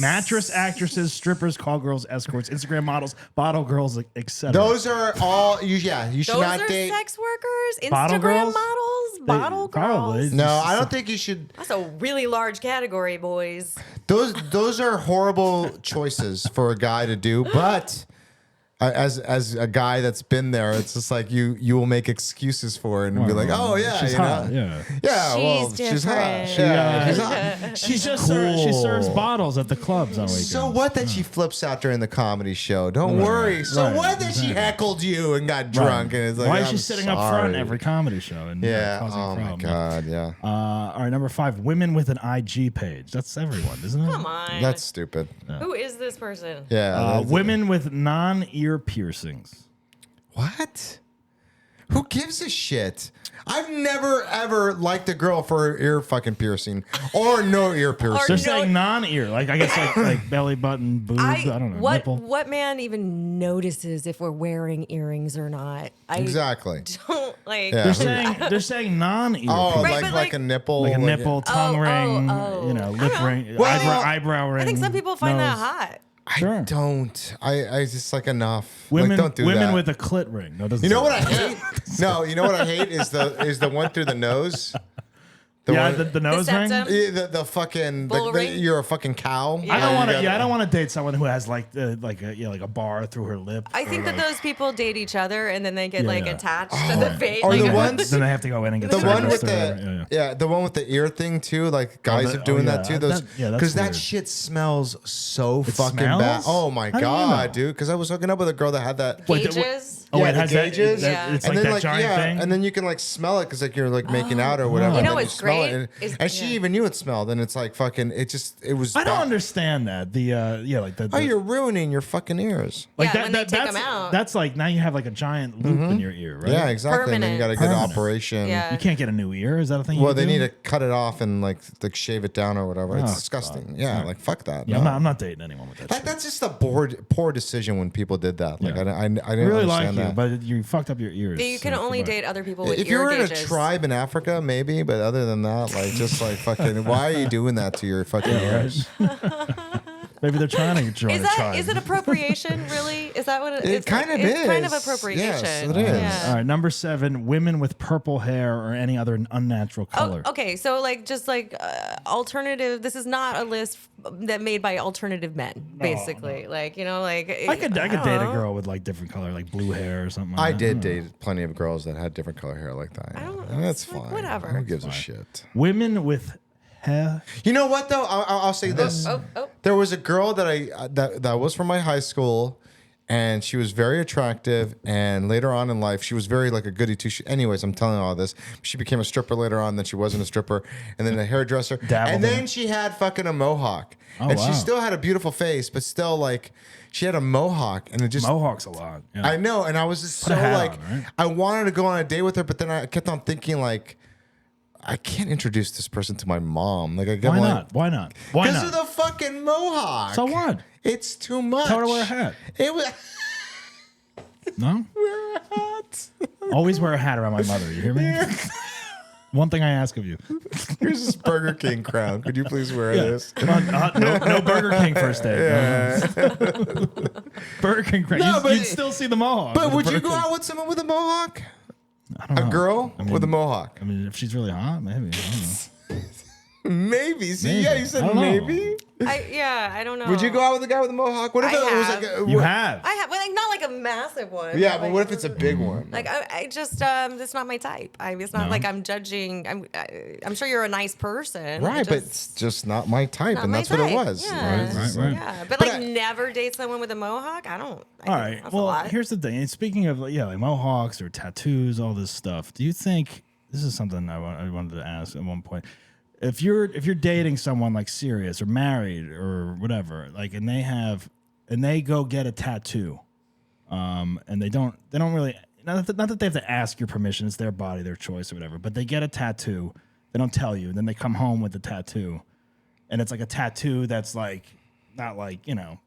mattress actresses, strippers, call girls, escorts, Instagram models, bottle girls, etc. Those are all. You should Those not are date. sex workers, Bottle Instagram girls? models, bottle probably. girls. No, I don't think you should. That's a really large category, boys. Those are horrible choices for a guy to do, but. As a guy that's been there, it's just like you will make excuses for it and be like, oh yeah, she's you hot. know? Yeah. Well, She's she's hot. different. She's hot. She cool. serves bottles at the clubs on weekends. So what that she flips out during the comedy show? Don't worry. So right, what that she heckled you and got drunk and it's like, why is she I'm sitting up front sorry. every comedy show and Yeah. causing Oh my problems? god. Yeah. All right, number 5, women with an IG page. That's everyone, isn't it? Come on. That's stupid. Who is this person? Yeah. that's- Women with non-ear piercings. What? Who gives a shit? I've never ever liked a girl for her ear fucking piercing or no ear piercing. They're No. saying non-ear, like I guess like belly button, boob. I don't know, nipple. What man even notices if we're wearing earrings or not? I Exactly. don't like. Yeah. They're saying non-ear. Oh, piercing. Right, but like a nipple. like a nipple, tongue Oh, ring, oh. lip ring, Well, eyebrow ring. I think some people find that nose. hot. Sure. I don't. I just like enough. Women, like, don't do women that. with a clit ring. No, it doesn't. You know say what I that. hate? No, you know what I hate is the one through the nose. The Yeah, one- the nose ring. septum? Yeah, the fucking Bull ring? you're a fucking cow. I don't want to. You Yeah, I gotta- don't want to date someone who has like a bar through her lip. I think that those people date each other and then they get like Yeah. attached to the face. Or like, the ones Then they have to go in and get the one with serviced or- the yeah. the one with the ear thing too. Like guys that- are doing oh, that yeah. too. Those That- yeah, that's because that weird. shit smells so fucking smells? bad. Oh my How do you god, know? dude! Because I was hooking up with a girl that had that. Wait, Gauges. Oh, Yeah, it the has gauges. Yeah. It's and like then that giant thing. and then you can like smell it because like you're like making out or whatever. You and know then what's smell great it, is- and she yeah. even knew it smelled, and it's like fucking. It was. I don't bad. understand that. Like the Oh, you're ruining your fucking ears. like Yeah, when they take that's, 'em out. That's like now you have like a giant loop in your ear, right? Yeah, exactly. And then you got to get Permanent. operation. Yeah. You can't get a new ear. Is that a thing? Well, you they can need do? to cut it off and like shave it down or whatever. It's Oh, disgusting. God. Yeah, like fuck that. Yeah, no. I'm not dating anyone with that. shit. That's just a poor decision when people did that. Like Yeah. I didn't I really like understand you, that. but you fucked up your ears. You can so only goodbye. date other people with If ear you were in a gauges. tribe in Africa, maybe, but other than that, like just like fucking, why are you doing that to your fucking ears? Maybe they're trying to join Is a that tribe. is it appropriation? Really? Is that what it is? It kind of it's is. kind of appropriation. Yes, it is. Yeah. All right, number 7, women with purple hair or any other unnatural color. Oh, okay, so like just like alternative. This is not a list that made by alternative men, basically. Like like I could don't date a know. girl with like different color, like blue hair or something. I Like did that. date plenty of girls that had different color hair like that. I don't- And that's like, fine. whatever. Who gives a shit? Women with hair. You know what though? I'll say this. Oh. There was a girl that that was from my high school, and she was very attractive. And later on in life, she was very like a goody two shoes. Anyways, I'm telling you all this. She became a stripper later on. Then she wasn't a stripper, and then a hairdresser, and then she had fucking a mohawk. And she still had a beautiful face, but still like she had a mohawk, and it just Mohawks a lot. Yeah. I know, and I was just Put a so hat like, on, right? I wanted to go on a date with her, but then I kept on thinking like, I can't introduce this person to my mom. Like, I get Why like, not? Why not? Why because not? of the fucking mohawk. So what? It's too much. Tell her to wear a hat. It was No? wear a hat. Always wear a hat around my mother. You hear me? One thing I ask of you. Here's this Burger King crown. Could you please wear this? Come on, no Burger King first date. Burger King crown. No, but- You'd still see the mohawk. But with would the you Burger go King. out with someone with a mohawk? I don't know. A girl I mean- with a mohawk? I mean, if she's really hot, maybe. I don't know. Maybe. See, Maybe. yeah, you said I don't know. maybe. I don't know. Would you go out with a guy with a mohawk? What if I it was have. like a, You have. I have, well, like not like a massive one. Yeah, but like, what if it's a big one? Like I just that's not my type. It's not No. like I'm judging. I'm sure you're a nice person. Right, It but just- it's just not my type, not and my that's what it type. was. Yeah. Right. Yeah, but But like I- never date someone with a mohawk. I don't. All think right. that's a Well, lot. here's the thing. And speaking of like mohawks or tattoos, all this stuff. Do you think this is something I wanted to ask at one point? If you're dating someone like serious or married or whatever, like, and they go get a tattoo, and they don't really not that they have to ask your permission. It's their body, their choice, or whatever. But they get a tattoo. They don't tell you. And then they come home with the tattoo, and it's like a tattoo that's like not like small.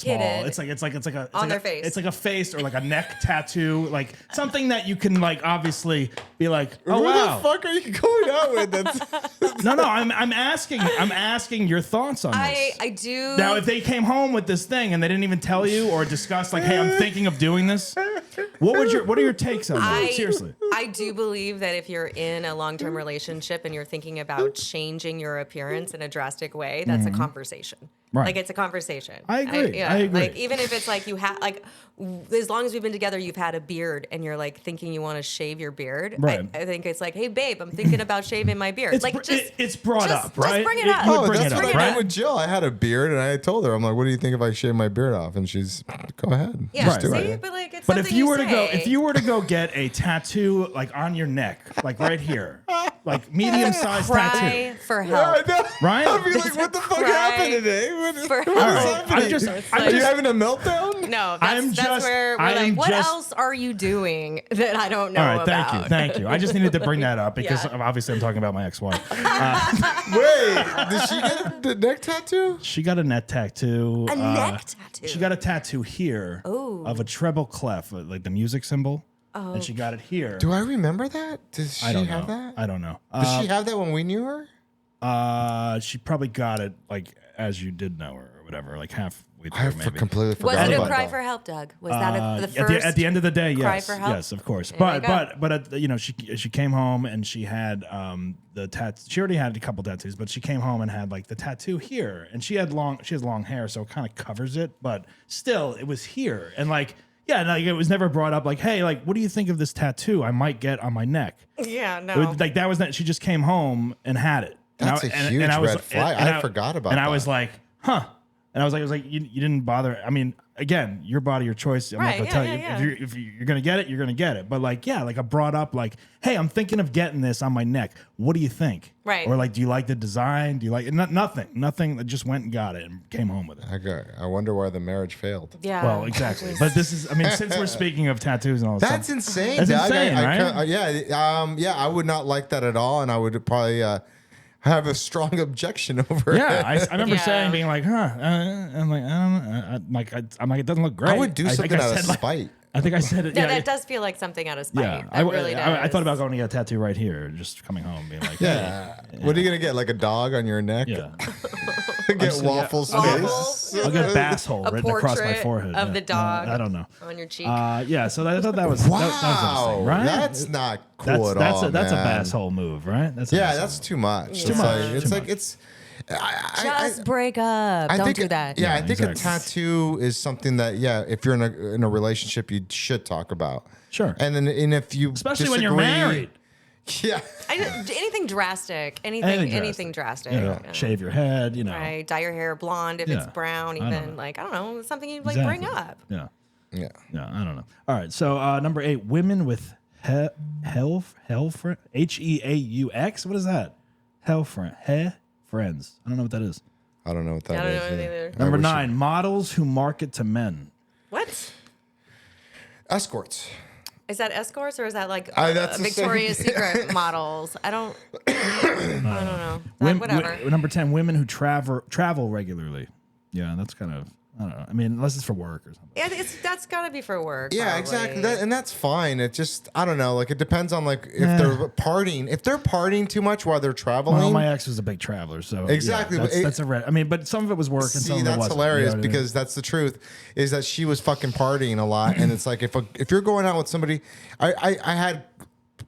Hidden. It's like a On their face. It's like a face or like a neck tattoo, like something that you can like obviously be like, oh Who wow. the fuck are you going out with? That's No, I'm asking your thoughts on this. I do. Now, if they came home with this thing and they didn't even tell you or discuss, like, hey, I'm thinking of doing this, what are your takes on that? Seriously. I do believe that if you're in a long-term relationship and you're thinking about changing your appearance in a drastic way, that's a conversation. Right. Like it's a conversation. I agree. Yeah. I agree. Like even if it's like you have like as long as we've been together, you've had a beard and you're like thinking you want to shave your beard. Right. I think it's like, hey babe, I'm thinking about shaving my beard. It's, like it's brought just- up, just right? bring it up. You would oh, bring that's it what up, I right? did with Jill. I had a beard, and I told her, I'm like, "What do you think if I shave my beard off?" And she's, "Go ahead, Yeah, just do see, it." but like it's But if something you were to go, say. if you were to go get a tattoo like on your neck, like right here, like medium-sized tattoo, cry for Yeah, help. I know. Right? I'd be like, "What the fuck Cry happened today? What is for what help. is All right. happening? I'm just- So it's I'm Are like- you having a meltdown?" No, I'm that's just- where we're I'm like, what just- else are you doing that I don't know All right, about? thank you. I just needed to bring that up because Yeah. obviously I'm talking about my ex-wife. Wait, did she get a neck tattoo? She got a neck tattoo. A neck tattoo. She got a tattoo here of a treble clef, like the music symbol, and she got it here. Do I remember that? Does she I don't have know. that? I don't know. Did she have that when we knew her? She probably got it like as you did know her or whatever, like halfway through I maybe. Was completely forgot it a about cry that. for help, Doug? Was that the at first? at the end of the day, cry yes, for help? yes, of course. There you But she came home and she had the tattoo. She already had a couple tattoos, but she came home and had like the tattoo here, and she has long hair, so it kind of covers it, but still, it was here, and like. Yeah, like it was never brought up like, hey, like, what do you think of this tattoo I might get on my neck? Yeah, It no. was, like that was that she just came home and had it. And That's a huge red flag. I forgot about And I that. was like, huh. And I was like, you didn't bother. I mean, again, your body, your choice. I'm Right, not gonna yeah, tell yeah, you yeah. if you're gonna get it, you're gonna get it. But like, yeah, like I brought up like, hey, I'm thinking of getting this on my neck. What do you think? Right. Or like, do you like the design? Do you like nothing? That just went and got it and came home with it. I wonder why the marriage failed. Yeah. Well, exactly. But this is, I mean, since we're speaking of tattoos and all this That's stuff, insane. That's Doug. insane, right? Yeah, I would not like that at all, and I would probably have a strong objection over Yeah, it. I remember Yeah. saying, being like, huh. I'm like, I don't know. I'm like, it doesn't look great. I would do think something I out of said, like- spite. I think I said it. No, Yeah, that does feel like something out of spite. yeah. That really does. I thought about going to get a tattoo right here, just coming home, being like, Yeah. What are you gonna get? Like a dog on your neck? yeah. Get saying, waffles. Waffles. I'll get bass hole A written across my portrait forehead of yeah. the dog. I don't know. On your cheek. Yeah, so I thought that was Wow, that was interesting, right? that's not cool at that's all. that's a man. bass hole move, right? That's a Yeah, bass that's hole. too much. Too It's much, like, it's too like much. it's. Just break up. Don't think, do that. Yeah, Yeah, I think exactly. a tattoo is something that, if you're in a relationship, you should talk about. Sure. And if you Especially when you're disagree- married. Yeah. Anything drastic. Anything drastic. You know, shave your head, you know. Right. Dye your hair blonde if Yeah. it's brown. I don't Even know. like I don't know, something you like Exactly. bring up. Yeah. Yeah. Yeah, I don't know. All right, so number 8, women with health, Heaux. What is that? Friends. I don't know what that is. I don't know what that is. I don't know yeah. either. Number 9, models who market to men. What? Escorts. Is that escorts or is that like That's the Victoria's same. Secret models? I don't know. Whatever. Number 10, women who travel regularly. Yeah, that's kind of, I don't know. I mean, unless it's for work or something. Yeah, that's got to be for work. Yeah, probably. exactly. And that's fine. It just, I don't know. Like, it depends on, like, if they're partying. If they're partying too much while they're traveling. Well, my ex was a big traveler, so Exactly. Yeah, that's a red. I mean, but some of it was work and some See, of it that's wasn't. hilarious You know what I mean? because that's the truth. Is that she was fucking partying a lot, and it's like if you're going out with somebody, I had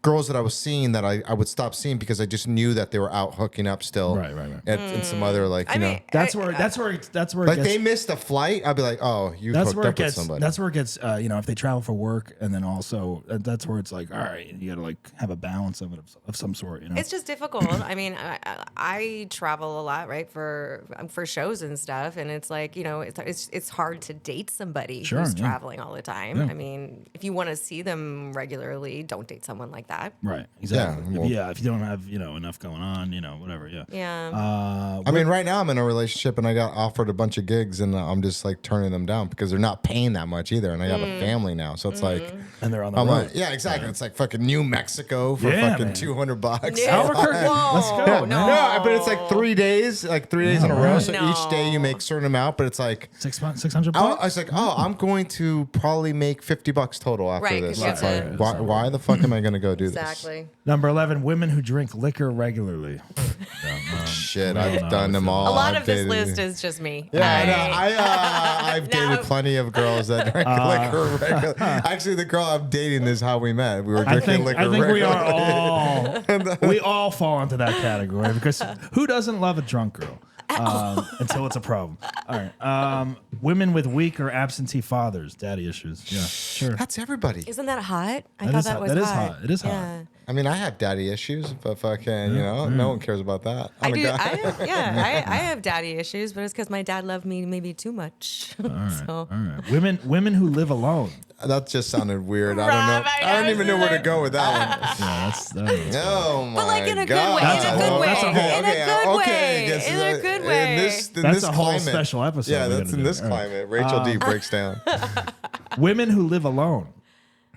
girls that I was seeing that I would stop seeing because I just knew that they were out hooking up still. Right. And some other like I mean, That's where it like gets, they missed a flight. I'd be like, oh, you that's hooked where it up with gets. somebody. That's where it gets. If they travel for work, and then also that's where it's like, all right, you got to like have a balance of it of some sort. You know, it's just difficult. I mean, I travel a lot, right, for shows and stuff, and it's like it's hard to date somebody Sure, who's yeah. traveling all the time. Yeah. I mean, if you want to see them regularly, don't date someone like that. right. Exactly. well- If you don't have enough going on, whatever. Yeah. Yeah. I mean, right now I'm in a relationship and I got offered a bunch of gigs and I'm just like turning them down because they're not paying that much either. And I got a family now. So it's like, And they're on the I'm road. like, yeah, exactly. It's like fucking New Mexico for Yeah, fucking man. $200. Yeah. Albuquerque. Whoa, Let's go. no. man. No, but it's like 3 days, in a row. So No. each day you make a certain amount, but it's like, 600 I bucks. was like, oh, I'm going to probably make $50 total after Right, this. 'cause you It's have like, to- why the fuck am I going to go do this? Exactly. Number 11, women who drink liquor regularly. Shit, I don't I've know. done them all. A lot I've of this dated- list is just me. Yeah, I've dated No. plenty of girls that drink liquor regularly. Actually, the girl I'm dating is how we met. We were drinking liquor I think we regularly. are all we all fall into that category because who doesn't love a drunk girl until it's a problem. All right, women with weak or absentee fathers, daddy issues. Yeah, sure. That's everybody. Isn't that hot? I That thought is that hot. was That is hot. hot. It is hot. Yeah. I mean, I have daddy issues, but fucking, no one cares about that. I I'm a do. guy. I have daddy issues, but it's because my dad loved me maybe too much. So. All right, women who live alone. That just sounded weird. I Rob, don't know. I I don't even know where to go with that one. Yeah, that's Oh my But like in a good God. way. That's In a a good whole- way. that's a whole- In a good way. Yes, In a good way. In this That's a whole climate. special episode Yeah, we're that's gonna in do. this All right. climate. Rachel D breaks down. women who live alone.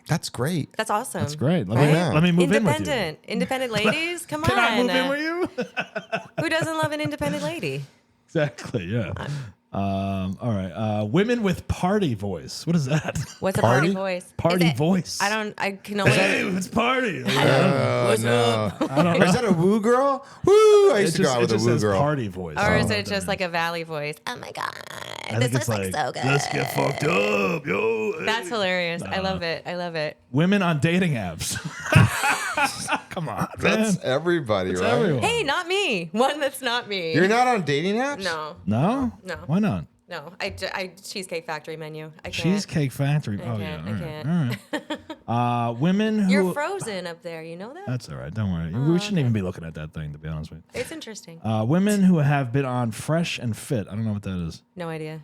That's great. That's awesome. That's great. Let Right? me move in with you. Independent ladies. Come Can on. I move in with you? Who doesn't love an independent lady? Exactly. Yeah. All right. Women with party voice. What is that? What's Party? a party voice? Party Is it- voice. I can only. Hey, it's party. What's up? I don't know. Is that a woo girl? Woo! I It used to go out with a just woo says girl. party voice. I Or don't is know it what that just like means. a valley voice? Oh my god, I this think it's looks like, so good. let's get fucked up, yo. That's hilarious. I love it. I love it. Women on dating apps. Come on, man. That's everybody, It's right? everyone. Hey, not me. One that's not me. You're not on dating apps? No, No? No. Why not? no. I Cheesecake Factory menu. I can't. Cheesecake Factory. I Oh, can't. yeah. I All can't. right. All right. Women who. You're frozen up there. You know that? That's all right. Don't worry. We shouldn't even be looking at that thing, to be honest with you. It's interesting. Women who have been on Fresh and Fit. I don't know what that is. No idea.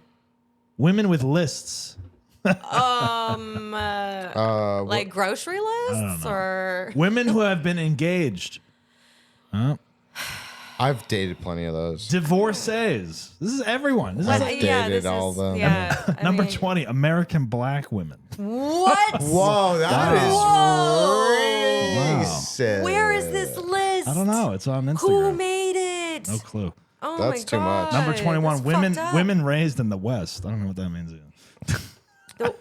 Women with lists. Like grocery lists or Women who have been engaged. I've dated plenty of those. Divorcees. This is everyone. This is I've dated all of them. Yeah. I number mean, 20, American black women. What? Whoa, that is Whoa. racist. Where is this list? I don't know. It's on Instagram. Who made it? No clue. Oh That's my too much. God. Number 21, That's women fucked up. women raised in the West. I don't know what that means either.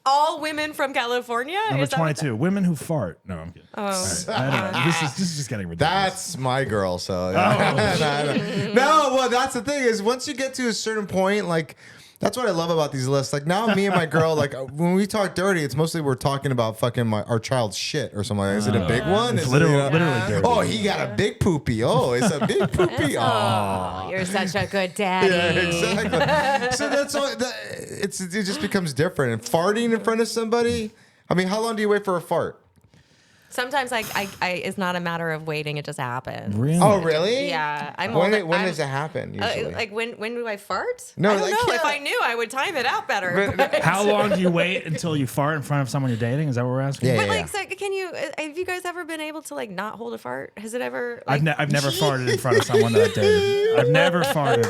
All women from California? Number Is that what 22, women who fart. No, I'm kidding. Oh. Anyway, this is just getting ridiculous. That's my girl, so no, well, that's the thing is once you get to a certain point, like that's what I love about these lists. Like now, me and my girl, like when we talk dirty, it's mostly we're talking about fucking our child's shit or something. Like that. Is it a big one? It's Is it, literally dirty. Oh, he got a big poopy. Oh, it's a big poopy. Oh, Oh, you're such a good daddy. yeah, exactly. So that's all. It just becomes different. And farting in front of somebody. I mean, how long do you wait for a fart? Sometimes it's not a matter of waiting; it just happens. Really? Oh, really? Yeah, When does it happen usually? like when do I fart? No, I don't like, know. yeah. If I knew, I would time it out better. But, How long do you wait until you fart in front of someone you're dating? Is that what we're asking? Yeah. but like, so can you? Have you guys ever been able to like not hold a fart? Has it ever? I've never farted in front of someone that I dated. I've never farted.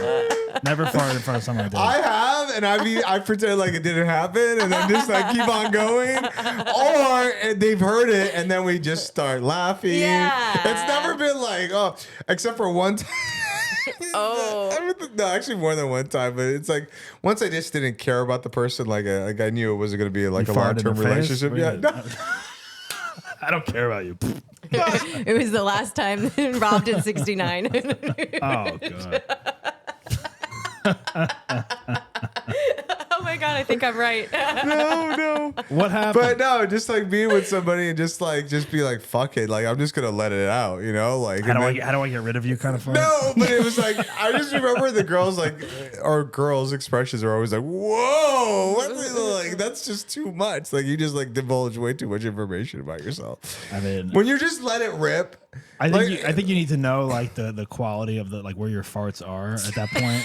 Never farted in front of someone I dated. I have, and I pretend like it didn't happen, and then just like keep on going, or they've heard it, and then we just start laughing. Yeah. It's never been like, oh, except for one time. Oh. No, actually more than one time, but it's like once I just didn't care about the person, like I knew it wasn't going to be like You a farted in long-term their face? relationship. Yeah, no. I don't care about you. It was the last time Rob did 69. Oh god. Oh my god, I think I'm right. no. What happened? But no, just like being with somebody and just be like, fuck it, like I'm just gonna let it out, you know, like. how do I get rid of you? Kind of fart. No, but it was like I just remember the girls girls' expressions are always like, "Whoa, like that's just too much." Like you just like divulge way too much information about yourself. I mean, When you just let it rip, I think like, I think you need to know like the quality of the like where your farts are at that point.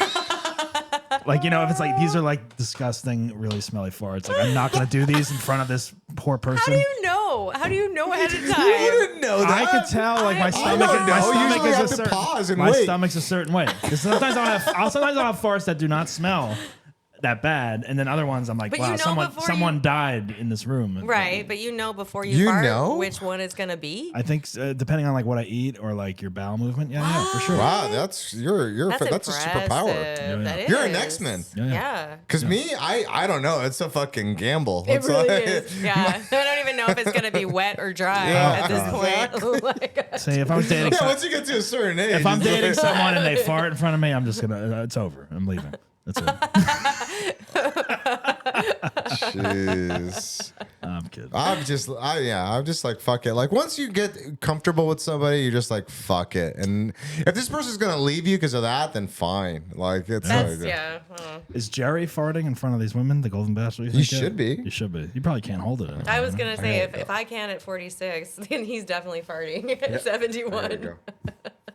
Like, you know, if it's like these are like disgusting, really smelly farts, like I'm not gonna do these in front of this poor person. How do you know? How do you know ahead of you time? wouldn't know that. I could tell, like my stomach. don't know. My stomach Usually is I a have to certain. pause and my wait. stomach's a certain way. 'Cause sometimes I'll have farts that do not smell that bad, and then other ones I'm like, But you wow, know someone died in this room. Right, but you know before you You fart know? which one it's gonna be. I think depending on like what I eat or like your bowel movement, yeah, for sure. wow, that's that's a superpower. impressive. That You're an is. X-Men. Yeah. Cause me, I don't know. It's a fucking gamble. It It's really like- is. Yeah. I don't even know if it's gonna be wet or dry Yeah. at this point. Like, See, if I was dating, Yeah, once you get to a certain age, if I'm it's like- dating someone and they fart in front of me, I'm just gonna. It's over. I'm leaving. That's it. Jeez. I'm kidding. I'm just like, fuck it. Like, once you get comfortable with somebody, you're just like, fuck it. And if this person's gonna leave you because of that, then fine. Like, it's that's like, yeah. Is Jerry farting in front of these women, the Golden Bachelor? He should be. You should be. You probably can't hold it. I was gonna say if I can at 46, then he's definitely farting at I gotta 71. go.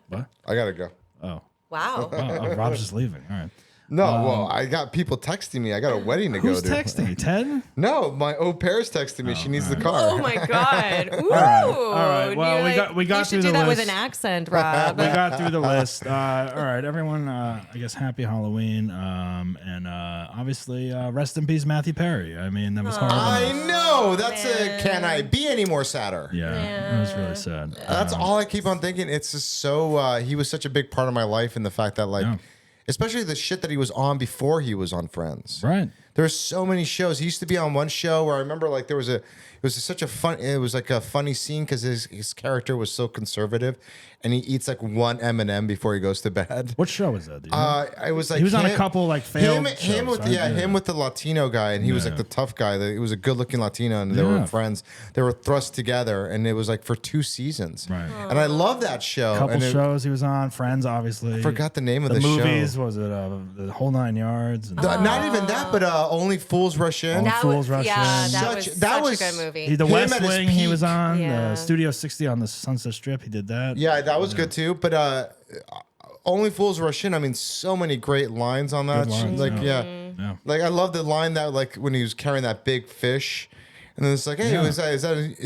What? I gotta go. Oh. Wow. Oh, Rob's just leaving. All right. No, well, I got people texting me. I got a wedding to Who's go to. texting you? Ted? No, my au pair's texting me. She needs the car. Oh my god. Ooh. All right. Well, we got you through should do the that with list. an accent, Rob. We got through the list. All right, everyone. I guess happy Halloween. And obviously, rest in peace, Matthew Perry. I mean, that was horrible. I know. That's Man. Can I be any more sadder? Yeah, that was really sad. That's all I keep on thinking. It's just so he was such a big part of my life, and the fact that like, Yeah. especially the shit that he was on before he was on Friends. Right. There's so many shows. He used to be on one show where I remember like it was such a fun. It was like a funny scene because his character was so conservative, and he eats like one M&M before he goes to bed. What show was that? Do you know? I was like He was on a him- couple, like, failed him shows, with right? him with the Latino guy, and he was like the tough guy. He was a good-looking Latino, and they Yeah. were friends. They were thrust together, and it was like for 2 seasons. Right. And I love that show. Couple and shows he was on. Friends, obviously. I forgot the name of the the movies. show. Was it the whole 9 yards? And Not even that, but Only Fools Rush In. Only Fools Rush yeah, In. that was such a good movie. The Him West at his Wing he peak. was on. Yeah. The Studio 60 on the Sunset Strip. He did that. Yeah, that was good too. But Only Fools Rush In. I mean, so many great lines on that. Good lines, Like yeah. yeah, like I love the line that like when he was carrying that big fish. And then it's like, hey, Yeah. is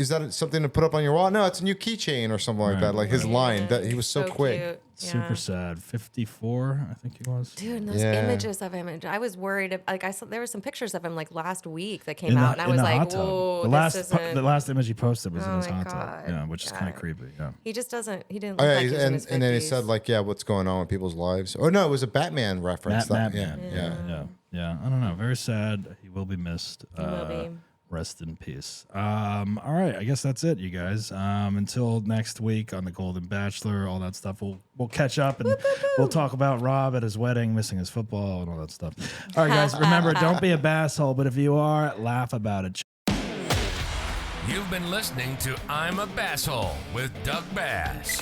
that something to put up on your wall? No, it's a new keychain or something like that. Like his line that he was so quick. Cute. Super Yeah. sad. 54, I think he was. Dude, and those Yeah. images of him, I was worried. Like I saw, there were some pictures of him like last week that came In out, the- and I in was the like, hot tub. "Whoa, The this last isn't." image he posted was in Oh his my hot tub. God. Yeah, which is kind of God. creepy. Yeah. He just doesn't. He didn't Oh, look yeah, like he was in his 50s. and then he said like, yeah, what's going on with people's lives? Oh no, it was a Batman reference. Batman. Yeah. Yeah. I don't know. Very sad. He will be missed. will be. Rest in peace. All right, I guess that's it, you guys. Until next week on the Golden Bachelor, all that stuff. We'll catch up and we'll talk about Rob at his wedding, missing his football and all that stuff. All right, guys. Remember, don't be a basshole, but if you are, laugh about it. You've been listening to I'm a Basshole with Doug Bass.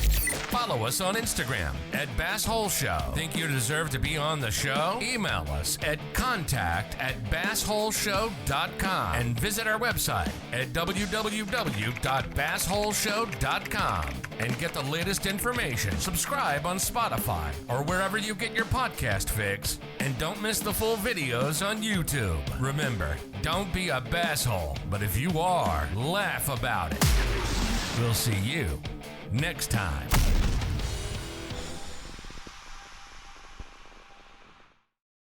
Follow us on Instagram at Basshole Show. Think you deserve to be on the show? Email us at contact@bassholeshow.com and visit our website at www.bassholeshow.com and get the latest information. Subscribe on Spotify or wherever you get your podcast fix. And don't miss the full videos on YouTube. Remember, don't be a basshole, but if you are, laugh about it. We'll see you next time.